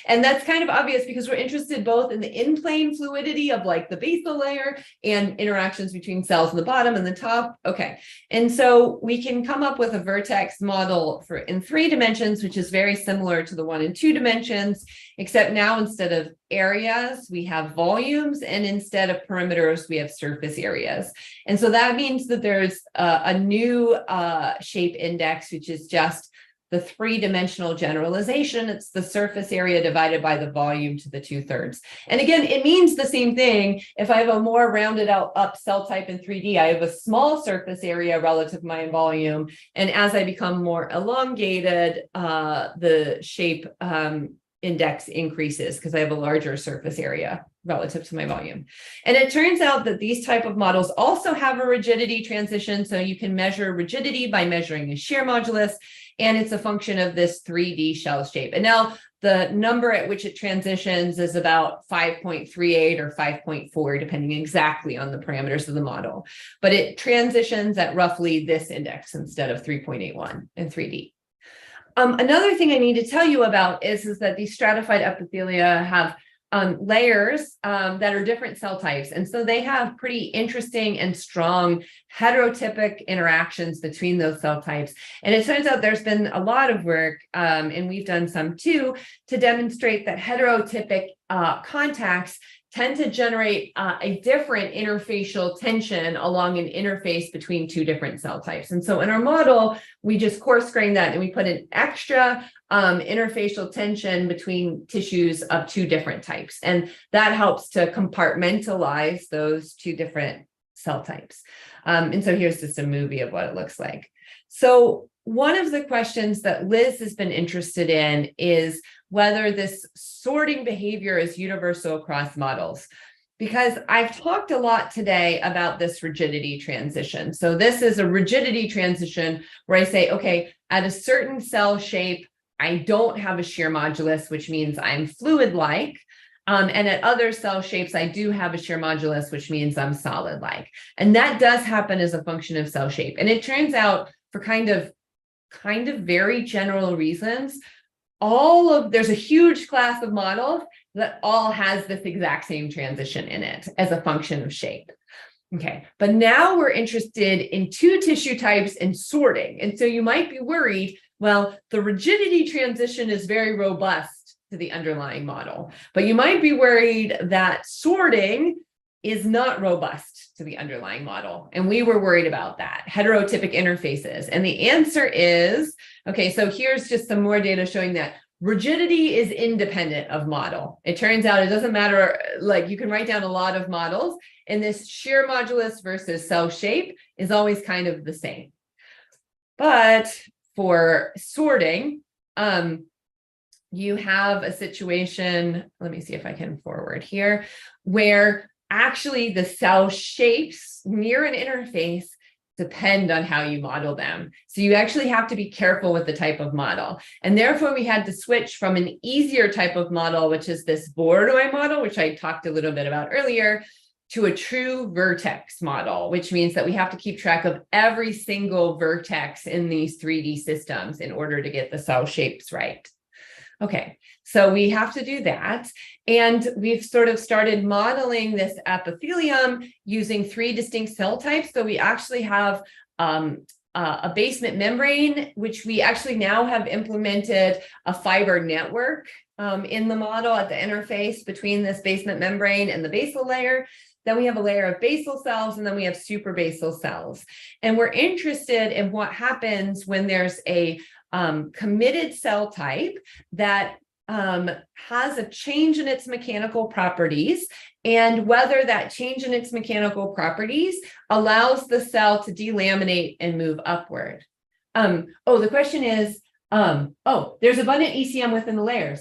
And that's kind of obvious because we're interested both in the in-plane fluidity of like the basal layer and interactions between cells in the bottom and the top. Okay. And so we can come up with a vertex model for in 3 dimensions, which is very similar to the one in 2 dimensions, except now instead of areas, we have volumes, and instead of perimeters, we have surface areas. And so that means that there's a new shape index, which is just the 3-dimensional generalization. It's the surface area divided by the volume to the 2/3. And again, it means the same thing. If I have a more rounded out up cell type in 3D, I have a small surface area relative to my volume. And as I become more elongated, the shape index increases because I have a larger surface area relative to my volume. And it turns out that these type of models also have a rigidity transition. So you can measure rigidity by measuring a shear modulus, and it's a function of this 3D shell shape. And now the number at which it transitions is about 5.38 or 5.4, depending exactly on the parameters of the model. But it transitions at roughly this index instead of 3.81 in 3D. Another thing I need to tell you about is that these stratified epithelia have layers that are different cell types. And so they have pretty interesting and strong heterotypic interactions between those cell types. And it turns out there's been a lot of work, and we've done some too, to demonstrate that heterotypic contacts tend to generate a different interfacial tension along an interface between 2 different cell types. And so in our model, we just coarse grain that and we put an extra interfacial tension between tissues of 2 different types. And that helps to compartmentalize those 2 different cell types. And so here's just a movie of what it looks like. So one of the questions that Liz has been interested in is whether this sorting behavior is universal across models, because I've talked a lot today about this rigidity transition. So this is a rigidity transition where I say, okay, at a certain cell shape, I don't have a shear modulus, which means I'm fluid-like. And at other cell shapes, I do have a shear modulus, which means I'm solid-like. And that does happen as a function of cell shape. And it turns out for kind of very general reasons, there's a huge class of models that all has this exact same transition in it as a function of shape. Okay, but now we're interested in 2 tissue types and sorting. And so you might be worried, well, the rigidity transition is very robust to the underlying model, but you might be worried that sorting is not robust to the underlying model. And we were worried about that, heterotypic interfaces. And the answer is, okay, so here's just some more data showing that rigidity is independent of model. It turns out it doesn't matter, like you can write down a lot of models, and this shear modulus versus cell shape is always kind of the same. But for sorting, you have a situation, let me see if I can forward here, where actually the cell shapes near an interface depend on how you model them. So you actually have to be careful with the type of model. And therefore we had to switch from an easier type of model, which is this Bordoi model, which I talked a little bit about earlier, to a true vertex model, which means that we have to keep track of every single vertex in these 3D systems in order to get the cell shapes right. Okay, so we have to do that. And we've sort of started modeling this epithelium using 3 distinct cell types. So we actually have a basement membrane, which we actually now have implemented a fiber network in the model at the interface between this basement membrane and the basal layer. Then we have a layer of basal cells, and then we have suprabasal cells. And we're interested in what happens when there's a committed cell type that has a change in its mechanical properties, and whether that change in its mechanical properties allows the cell to delaminate and move upward. The question is, there's abundant ECM within the layers.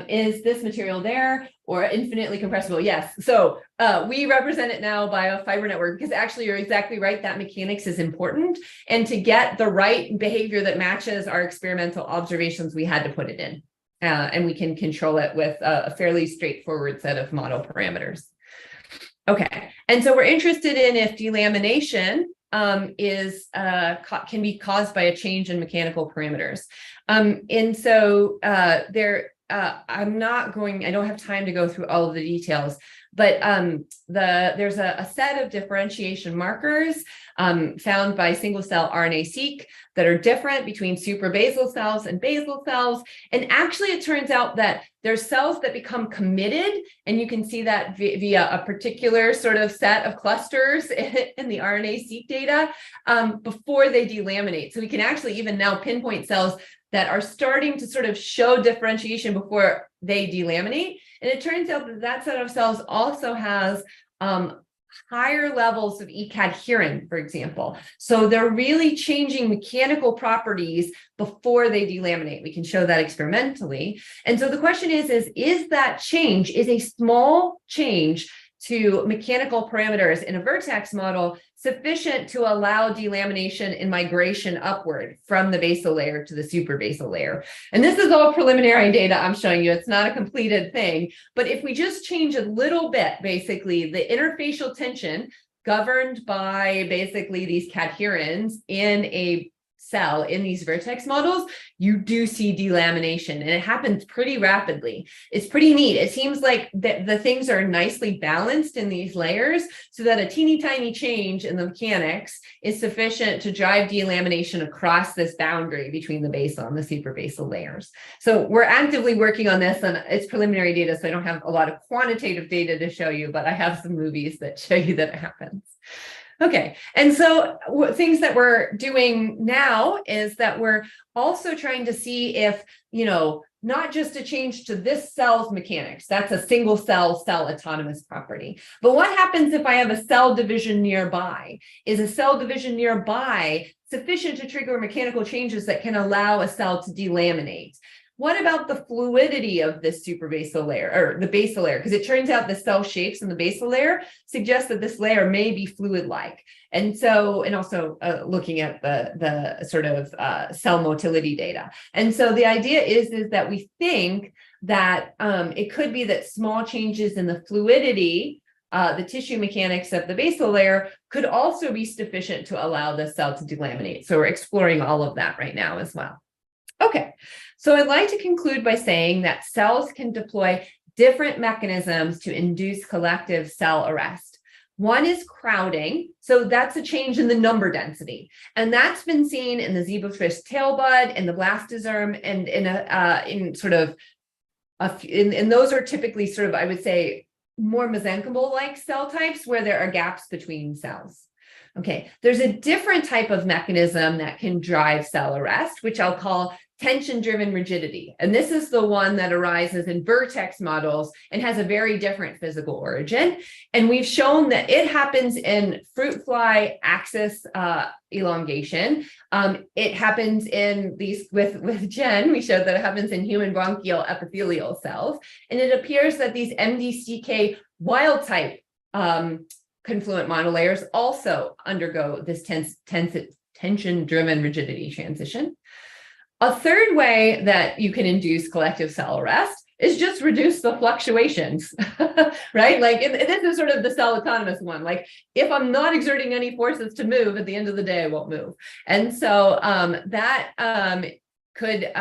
Is this material there or infinitely compressible? Yes. So we represent it now by a fiber network, because actually you're exactly right. That mechanics is important. And to get the right behavior that matches our experimental observations, we had to put it in. And we can control it with a fairly straightforward set of model parameters. Okay. And so we're interested in if delamination can be caused by a change in mechanical parameters. And so I don't have time to go through all of the details, but there's a set of differentiation markers found by single cell RNA-seq that are different between suprabasal cells and basal cells. And actually, it turns out that there's cells that become committed, and you can see that via a particular sort of set of clusters in the RNA-seq data before they delaminate. So we can actually even now pinpoint cells that are starting to sort of show differentiation before they delaminate. And it turns out that that set of cells also has higher levels of E-cadherin, for example. So they're really changing mechanical properties before they delaminate. We can show that experimentally. And so the question is that change, is a small change to mechanical parameters in a vertex model sufficient to allow delamination and migration upward from the basal layer to the suprabasal layer? And this is all preliminary data I'm showing you. It's not a completed thing. But if we just change a little bit, basically, the interfacial tension governed by basically these cadherins in a cell in these vertex models, you do see delamination, and it happens pretty rapidly. It's pretty neat. It seems like the things are nicely balanced in these layers so that a teeny tiny change in the mechanics is sufficient to drive delamination across this boundary between the basal and the suprabasal layers. So we're actively working on this, and it's preliminary data, so I don't have a lot of quantitative data to show you, but I have some movies that show you that it happens. Okay, and so things that we're doing now is that we're also trying to see if, not just a change to this cell's mechanics, that's a single cell autonomous property, but what happens if I have a cell division nearby? Is a cell division nearby sufficient to trigger mechanical changes that can allow a cell to delaminate? What about the fluidity of this suprabasal layer or the basal layer? Because it turns out the cell shapes in the basal layer suggest that this layer may be fluid-like. And so, and also looking at the sort of cell motility data. And so the idea is that we think that it could be that small changes in the fluidity, the tissue mechanics of the basal layer could also be sufficient to allow the cell to delaminate. So we're exploring all of that right now as well. Okay, so I'd like to conclude by saying that cells can deploy different mechanisms to induce collective cell arrest. One is crowding, so that's a change in the number density, and that's been seen in the zebrafish tailbud and the blastoderm, and in those are typically sort of, I would say, more mesenchymal-like cell types where there are gaps between cells. Okay, there's a different type of mechanism that can drive cell arrest, which I'll call tension-driven rigidity. And this is the one that arises in vertex models and has a very different physical origin. And we've shown that it happens in fruit fly axis elongation. It happens in these, with Jen, we showed that it happens in human bronchial epithelial cells. And it appears that these MDCK wild type confluent monolayers also undergo this tension-driven rigidity transition. A third way that you can induce collective cell arrest is just reduce the fluctuations, right? Like this is sort of the cell autonomous one. Like if I'm not exerting any forces to move, at the end of the day, I won't move. And so that could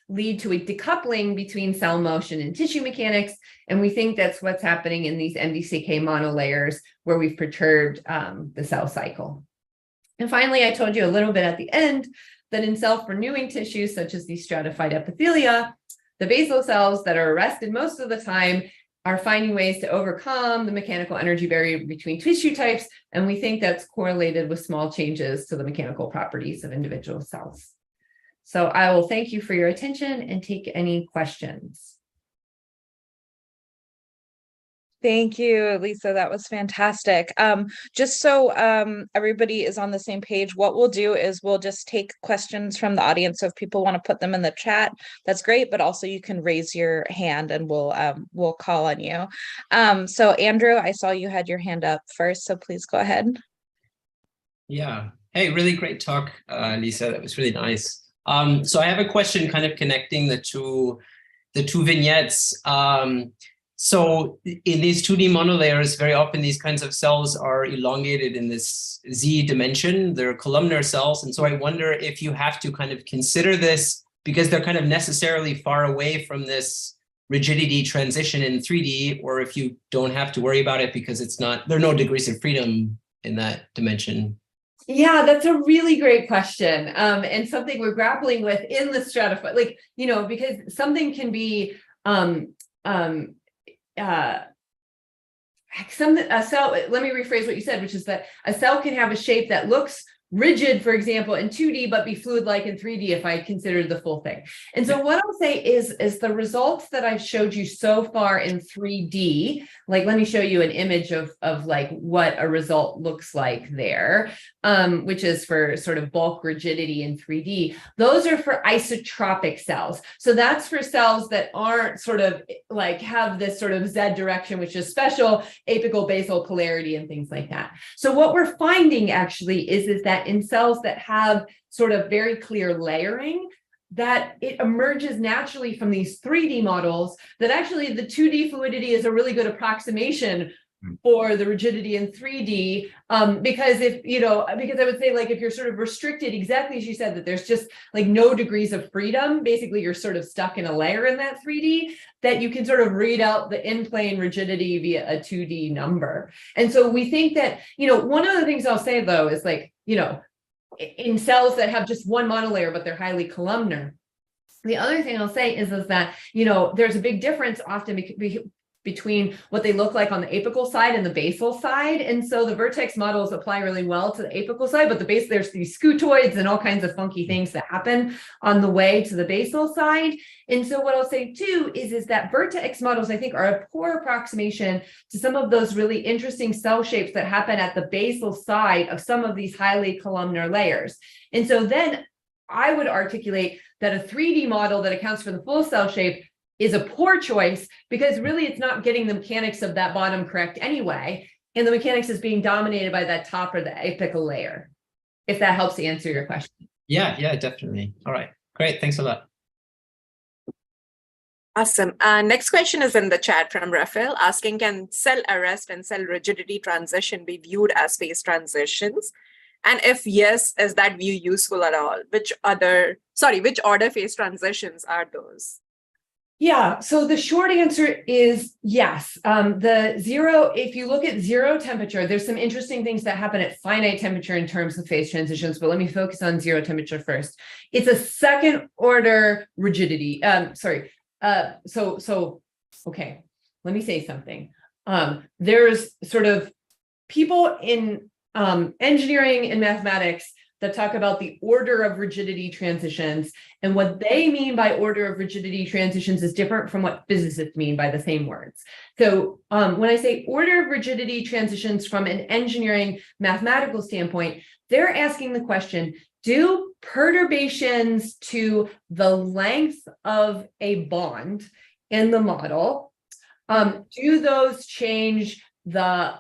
lead to a decoupling between cell motion and tissue mechanics. And we think that's what's happening in these MDCK monolayers where we've perturbed the cell cycle. And finally, I told you a little bit at the end that in self-renewing tissues, such as these stratified epithelia, the basal cells that are arrested most of the time are finding ways to overcome the mechanical energy barrier between tissue types. And we think that's correlated with small changes to the mechanical properties of individual cells. So I will thank you for your attention and take any questions. Thank you, Lisa. That was fantastic. Just so everybody is on the same page, what we'll do is we'll just take questions from the audience. So if people want to put them in the chat, that's great. But also you can raise your hand and we'll call on you. So Andrew, I saw you had your hand up first, so please go ahead. Yeah. Hey, really great talk, Lisa. That was really nice. So I have a question kind of connecting the two vignettes. So in these 2D monolayers, very often these kinds of cells are elongated in this Z dimension. They're columnar cells. And so I wonder if you have to kind of consider this because they're kind of necessarily far away from this rigidity transition in 3D, or if you don't have to worry about it because there are no degrees of freedom in that dimension. Yeah, that's a really great question. And something we're grappling with in the stratified, like, because something can be, a cell, let me rephrase what you said, which is that a cell can have a shape that looks rigid, for example, in 2D, but be fluid-like in 3D if I considered the full thing. And so what I'll say is the results that I've showed you so far in 3D, like, let me show you an image of like what a result looks like there, which is for sort of bulk rigidity in 3D. Those are for isotropic cells. So that's for cells that aren't sort of like have this sort of Z direction, which is special, apical basal polarity and things like that. So what we're finding actually is that in cells that have sort of very clear layering, that it emerges naturally from these 3D models, that actually the 2D fluidity is a really good approximation for the rigidity in 3D, because because I would say, like, if you're sort of restricted, exactly as you said, that there's just like no degrees of freedom, basically you're sort of stuck in a layer in that 3D, that you can sort of read out the in-plane rigidity via a 2D number. And so we think that, one of the things I'll say though is, like, in cells that have just one monolayer, but they're highly columnar. The other thing I'll say is that, there's a big difference often between what they look like on the apical side and the basal side. And so the vertex models apply really well to the apical side, but the base, there's these scutoids and all kinds of funky things that happen on the way to the basal side. And so what I'll say too is that vertex models, I think, are a poor approximation to some of those really interesting cell shapes that happen at the basal side of some of these highly columnar layers. And so then I would articulate that a 3D model that accounts for the full cell shape is a poor choice, because really it's not getting the mechanics of that bottom correct anyway. And the mechanics is being dominated by that top or the apical layer, if that helps to answer your question. Yeah, definitely. All right, great. Thanks a lot. Awesome. Next question is in the chat from Raphael asking, can cell arrest and cell rigidity transition be viewed as phase transitions? And if yes, is that view useful at all? Which order phase transitions are those? Yeah, so the short answer is yes. If you look at zero temperature, there's some interesting things that happen at finite temperature in terms of phase transitions, but let me focus on zero temperature first. It's a second order rigidity. Okay, let me say something. There's sort of people in engineering and mathematics that talk about the order of rigidity transitions, and what they mean by order of rigidity transitions is different from what physicists mean by the same words. So when I say order of rigidity transitions from an engineering mathematical standpoint, they're asking the question, do perturbations to the length of a bond in the model, do those change the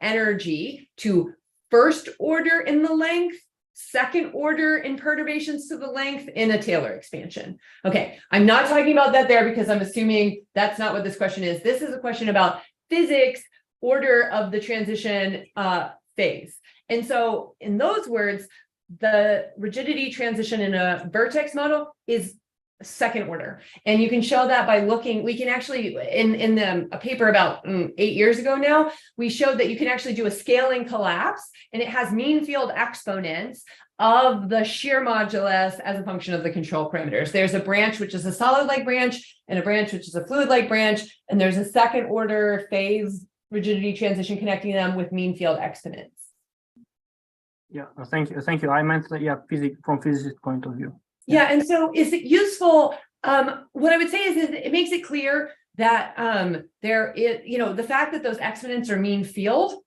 energy to first order in the length, second order in perturbations to the length in a Taylor expansion? Okay, I'm not talking about that there because I'm assuming that's not what this question is. This is a question about physics, order of the transition phase. And so in those words, the rigidity transition in a vertex model is second order. And you can show that by looking, we can actually, in a paper about 8 years ago now, we showed that you can actually do a scaling collapse, and it has mean field exponents of the shear modulus as a function of the control parameters. There's a branch which is a solid-like branch and a branch which is a fluid-like branch, and there's a second order phase rigidity transition connecting them with mean field exponents. Yeah, thank you. I meant that, yeah, from physicist point of view. Yeah, and so is it useful? What I would say is it makes it clear that there is, the fact that those exponents are mean field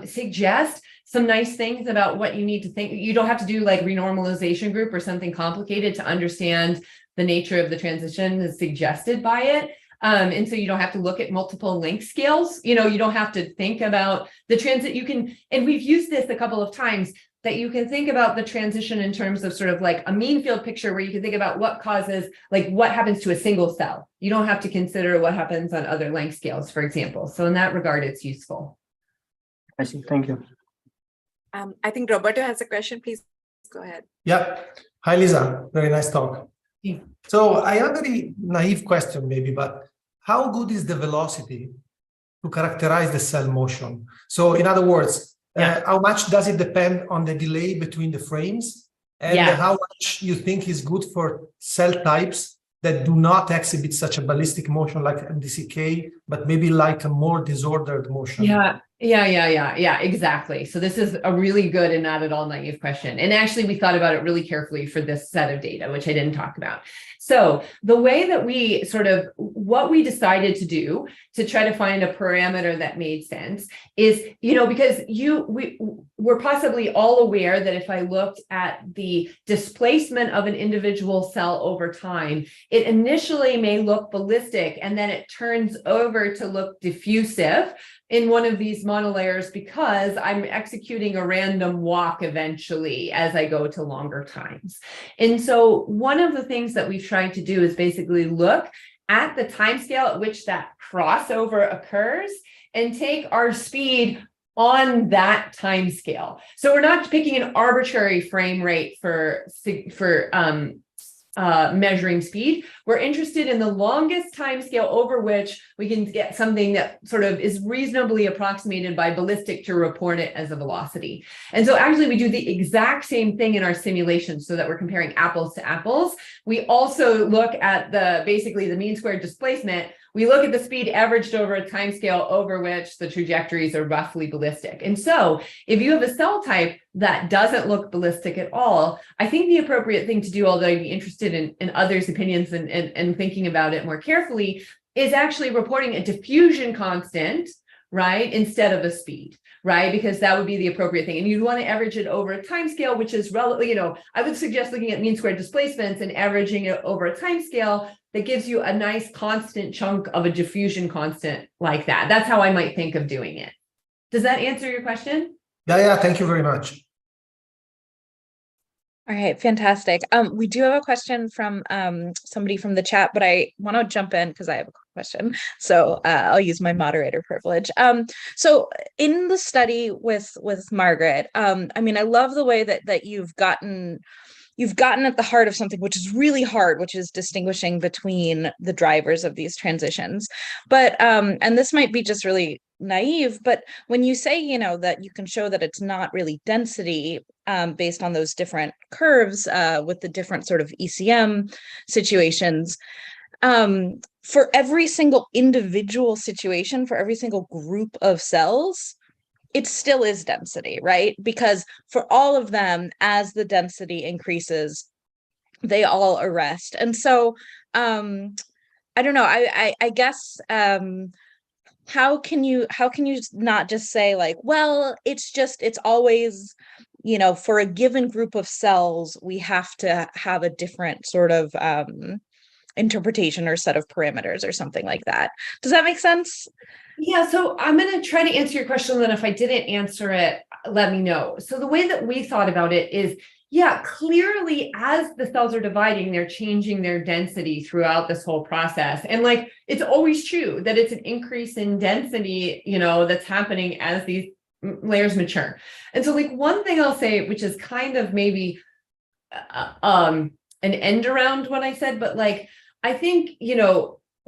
suggest some nice things about what you need to think. You don't have to do like renormalization group or something complicated to understand the nature of the transition that's suggested by it. And so you don't have to look at multiple length scales. You don't have to think about the transit. You can, and we've used this a couple of times, that you can think about the transition in terms of sort of like a mean field picture where you can think about what causes, like what happens to a single cell. You don't have to consider what happens on other length scales, for example. So in that regard, it's useful. I see. Thank you. I think Roberto has a question. Please go ahead. Yeah. Hi, Lisa. Very nice talk. Yeah. So I have a very naive question maybe, but how good is the velocity to characterize the cell motion? So in other words, how much does it depend on the delay between the frames? And how much you think is good for cell types that do not exhibit such a ballistic motion like MDCK, but maybe like a more disordered motion? Yeah, exactly. So this is a really good and not at all naive question. And actually, we thought about it really carefully for this set of data, which I didn't talk about. So the way that we what we decided to do to try to find a parameter that made sense is, because we're possibly all aware that if I looked at the displacement of an individual cell over time, it initially may look ballistic and then it turns over to look diffusive in one of these monolayers because I'm executing a random walk eventually as I go to longer times. And so one of the things that we've tried to do is basically look at the timescale at which that crossover occurs and take our speed on that timescale. So we're not picking an arbitrary frame rate for measuring speed. We're interested in the longest time scale over which we can get something that sort of is reasonably approximated by ballistic to report it as a velocity. And so actually we do the exact same thing in our simulation so that we're comparing apples to apples. We also look at basically the mean squared displacement. We look at the speed averaged over a time scale over which the trajectories are roughly ballistic. And so if you have a cell type that doesn't look ballistic at all, I think the appropriate thing to do, although I'd be interested in others' opinions and thinking about it more carefully, is actually reporting a diffusion constant, right, instead of a speed, right? Because that would be the appropriate thing. And you'd want to average it over a time scale, which is I would suggest looking at mean squared displacements and averaging it over a time scale that gives you a nice constant chunk of a diffusion constant like that. That's how I might think of doing it. Does that answer your question? Yeah. Thank you very much. All right, fantastic. We do have a question from somebody from the chat, but I want to jump in because I have a question. So I'll use my moderator privilege. So in the study with Margaret, I mean, I love the way that you've gotten at the heart of something which is really hard, which is distinguishing between the drivers of these transitions. But and this might be just really naive, but when you say, that you can show that it's not really density based on those different curves with the different sort of ECM situations, for every single individual situation, for every single group of cells, it still is density, right? Because for all of them, as the density increases, they all arrest. And so, I don't know, I guess, how can you not just say like, well, it's always, for a given group of cells, we have to have a different sort of interpretation or set of parameters or something like that. Does that make sense? Yeah, so I'm going to try to answer your question, and then if I didn't answer it, let me know. So the way that we thought about it is, clearly as the cells are dividing, they're changing their density throughout this whole process. And it's always true that it's an increase in density, that's happening as these layers mature. And so one thing I'll say, which is kind of maybe an end around what I said, but I think,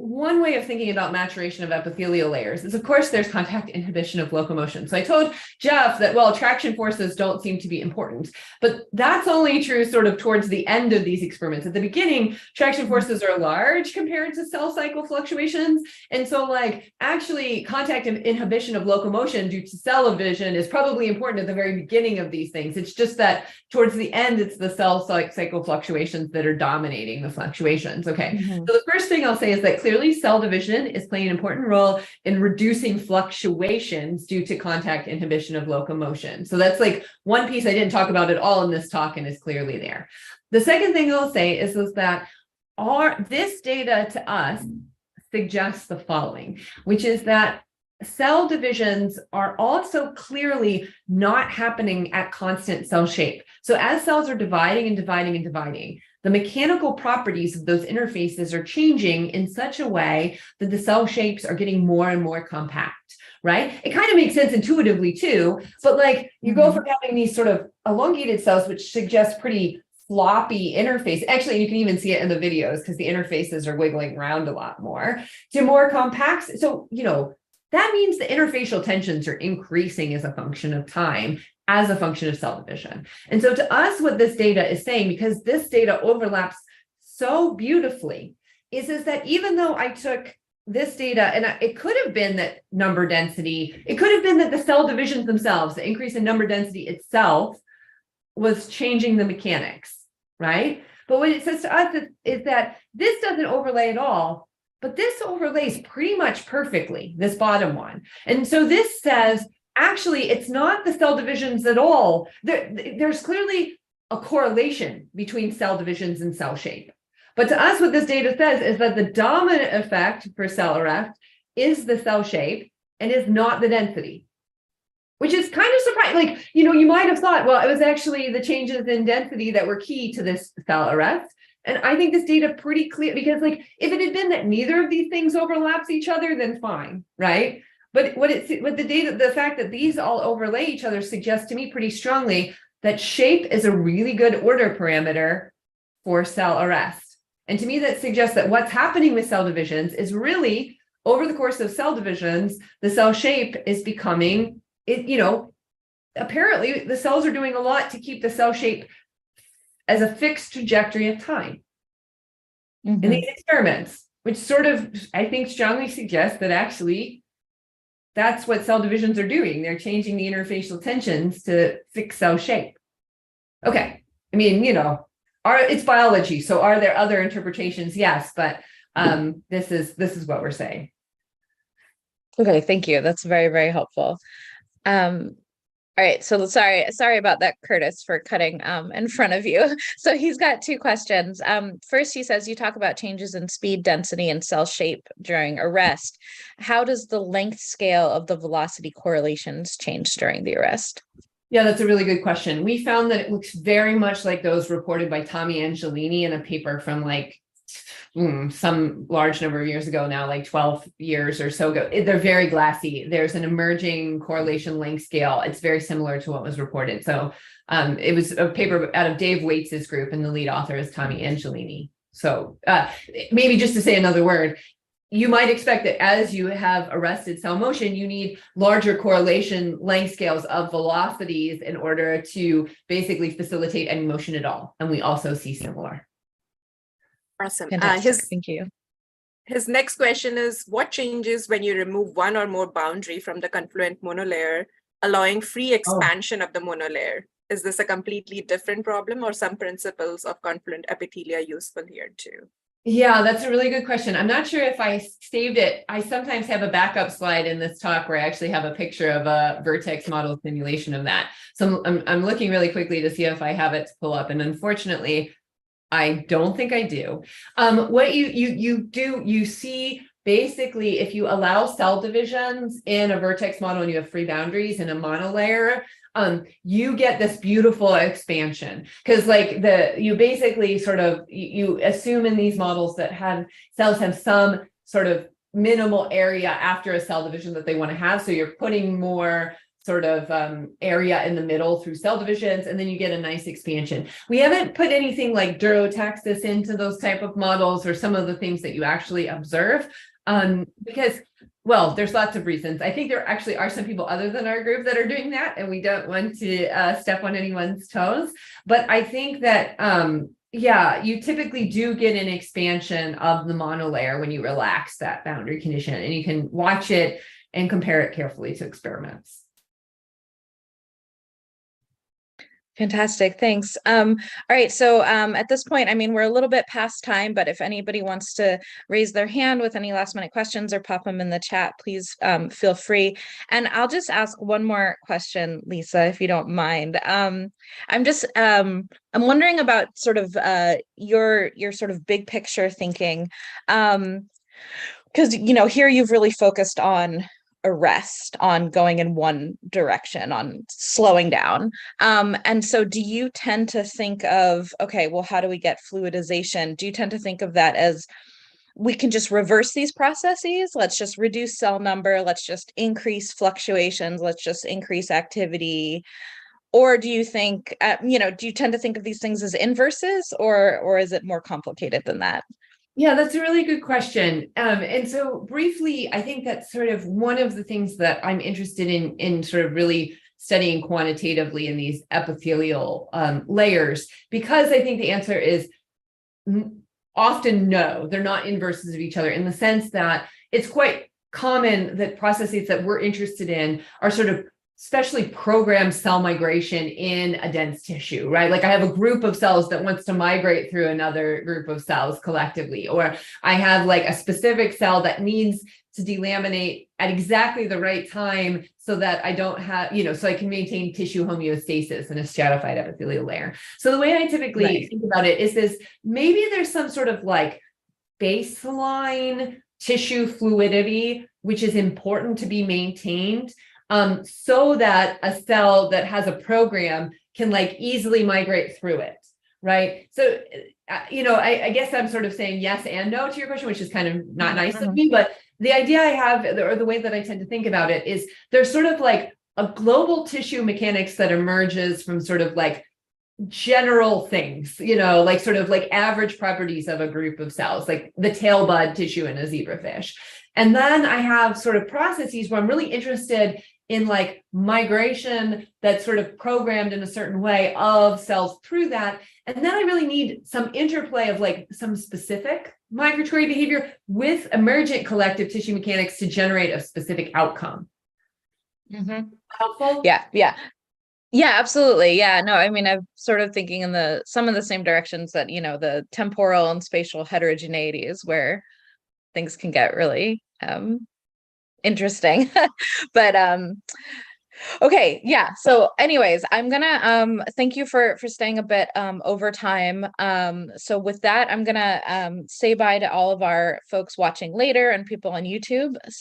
one way of thinking about maturation of epithelial layers is, of course, there's contact inhibition of locomotion. So I told Jeff that, well, traction forces don't seem to be important, but that's only true sort of towards the end of these experiments. At the beginning, traction forces are large compared to cell cycle fluctuations. And so like actually contact inhibition of locomotion due to cell division is probably important at the very beginning of these things. It's just that towards the end, it's the cell cycle fluctuations that are dominating the fluctuations. Okay. Mhm. So the first thing I'll say is that clearly cell division is playing an important role in reducing fluctuations due to contact inhibition of locomotion. So that's like one piece I didn't talk about at all in this talk and is clearly there. The second thing I'll say is that this data to us suggests the following, which is that cell divisions are also clearly not happening at constant cell shape. So as cells are dividing and dividing and dividing, the mechanical properties of those interfaces are changing in such a way that the cell shapes are getting more and more compact, right? It kind of makes sense intuitively too, but like you go from having these sort of elongated cells, which suggest pretty floppy interface. Actually, you can even see it in the videos because the interfaces are wiggling around a lot more, to more compact. So, you know, that means the interfacial tensions are increasing as a function of time, as a function of cell division. And so to us, what this data is saying, because this data overlaps so beautifully, is that even though I took this data, and it could have been that number density, it could have been that the cell divisions themselves, the increase in number density itself was changing the mechanics, right? But what it says to us is that this doesn't overlay at all, but this overlays pretty much perfectly, this bottom one. And so this says, actually, it's not the cell divisions at all. There's clearly a correlation between cell divisions and cell shape. But to us, what this data says is that the dominant effect for cell arrest is the cell shape and is not the density, which is kind of surprising. Like, you know, you might have thought, well, it was actually the changes in density that were key to this cell arrest. And I think this data pretty clear, because like, if it had been that neither of these things overlaps each other, then fine, right? But the fact that these all overlay each other suggests to me pretty strongly that shape is a really good order parameter for cell arrest. And to me, that suggests that what's happening with cell divisions is really, over the course of cell divisions, the cell shape is becoming, apparently the cells are doing a lot to keep the cell shape as a fixed trajectory of time in these experiments, which sort of, I think, strongly suggests that actually that's what cell divisions are doing. They're changing the interfacial tensions to fix cell shape. Okay. I mean, it's biology. So are there other interpretations? Yes, but this is what we're saying. Okay, thank you. That's very, very helpful. All right, so sorry about that, Curtis, for cutting in front of you. So he's got two questions. First, he says, you talk about changes in speed, density, and cell shape during arrest. How does the length scale of the velocity correlations change during the arrest? Yeah, that's a really good question. We found that it looks very much like those reported by Tommy Angelini in a paper from like some large number of years ago now, like 12 years or so ago. They're very glassy. There's an emerging correlation length scale. It's very similar to what was reported. So it was a paper out of Dave Waits's group, and the lead author is Tommy Angelini. So maybe just to say another word, you might expect that as you have arrested cell motion, you need larger correlation length scales of velocities in order to basically facilitate any motion at all. And we also see similar. Awesome. Thank you. His next question is, what changes when you remove one or more boundary from the confluent monolayer, allowing free expansion of the monolayer? Is this a completely different problem, or some principles of confluent epithelia useful here too? Yeah, that's a really good question. I'm not sure if I saved it. I sometimes have a backup slide in this talk where I actually have a picture of a vertex model simulation of that. So I'm looking really quickly to see if I have it to pull up. And unfortunately, I don't think I do. What you see basically, if you allow cell divisions in a vertex model and you have free boundaries in a monolayer, you get this beautiful expansion, because like you basically sort of, you assume in these models that cells have some sort of minimal area after a cell division that they want to have. So you're putting more sort of area in the middle through cell divisions, and then you get a nice expansion. We haven't put anything like durotaxis into those type of models or some of the things that you actually observe, because, well, there's lots of reasons. I think there actually are some people other than our group that are doing that, and we don't want to step on anyone's toes. But I think that, yeah, you typically do get an expansion of the monolayer when you relax that boundary condition, and you can watch it and compare it carefully to experiments. Fantastic, thanks. All right, so at this point, I mean, we're a little bit past time, but if anybody wants to raise their hand with any last minute questions or pop them in the chat, please feel free. And I'll just ask one more question, Lisa, if you don't mind. I'm wondering about sort of your sort of big picture thinking, because here you've really focused on arrest, on going in one direction, on slowing down. And so do you tend to think of, okay, well, how do we get fluidization? Do you tend to think of that as we can just reverse these processes? Let's just reduce cell number. Let's just increase fluctuations. Let's just increase activity. Or do you think, do you tend to think of these things as inverses, or is it more complicated than that? Yeah, that's a really good question. And so briefly, I think that's sort of one of the things that I'm interested in sort of really studying quantitatively in these epithelial layers, because I think the answer is often no, they're not inverses of each other, in the sense that it's quite common that processes that we're interested in are sort of especially programmed cell migration in a dense tissue, right? Like I have a group of cells that wants to migrate through another group of cells collectively, or I have like a specific cell that needs to delaminate at exactly the right time so that I don't have, so I can maintain tissue homeostasis in a stratified epithelial layer. So the way I typically think about it is this: maybe there's some sort of like baseline tissue fluidity, which is important to be maintained, so that a cell that has a program can like easily migrate through it, right? So, I guess I'm sort of saying yes and no to your question, which is kind of not nice of me, but the idea I have, or the way that I tend to think about it, is there's sort of like a global tissue mechanics that emerges from sort of like general things, like sort of like average properties of a group of cells, like the tail bud tissue in a zebrafish. And then I have sort of processes where I'm really interested in like migration that's sort of programmed in a certain way of cells through that. And then I really need some interplay of like some specific migratory behavior with emergent collective tissue mechanics to generate a specific outcome. Mm-hmm. Helpful? Yeah, absolutely. Yeah, no, I mean, I'm sort of thinking in some of the same directions that, the temporal and spatial heterogeneity is where things can get really interesting. But okay, yeah, so anyways, I'm gonna thank you for staying a bit over time. So with that, I'm gonna say bye to all of our folks watching later and people on YouTube.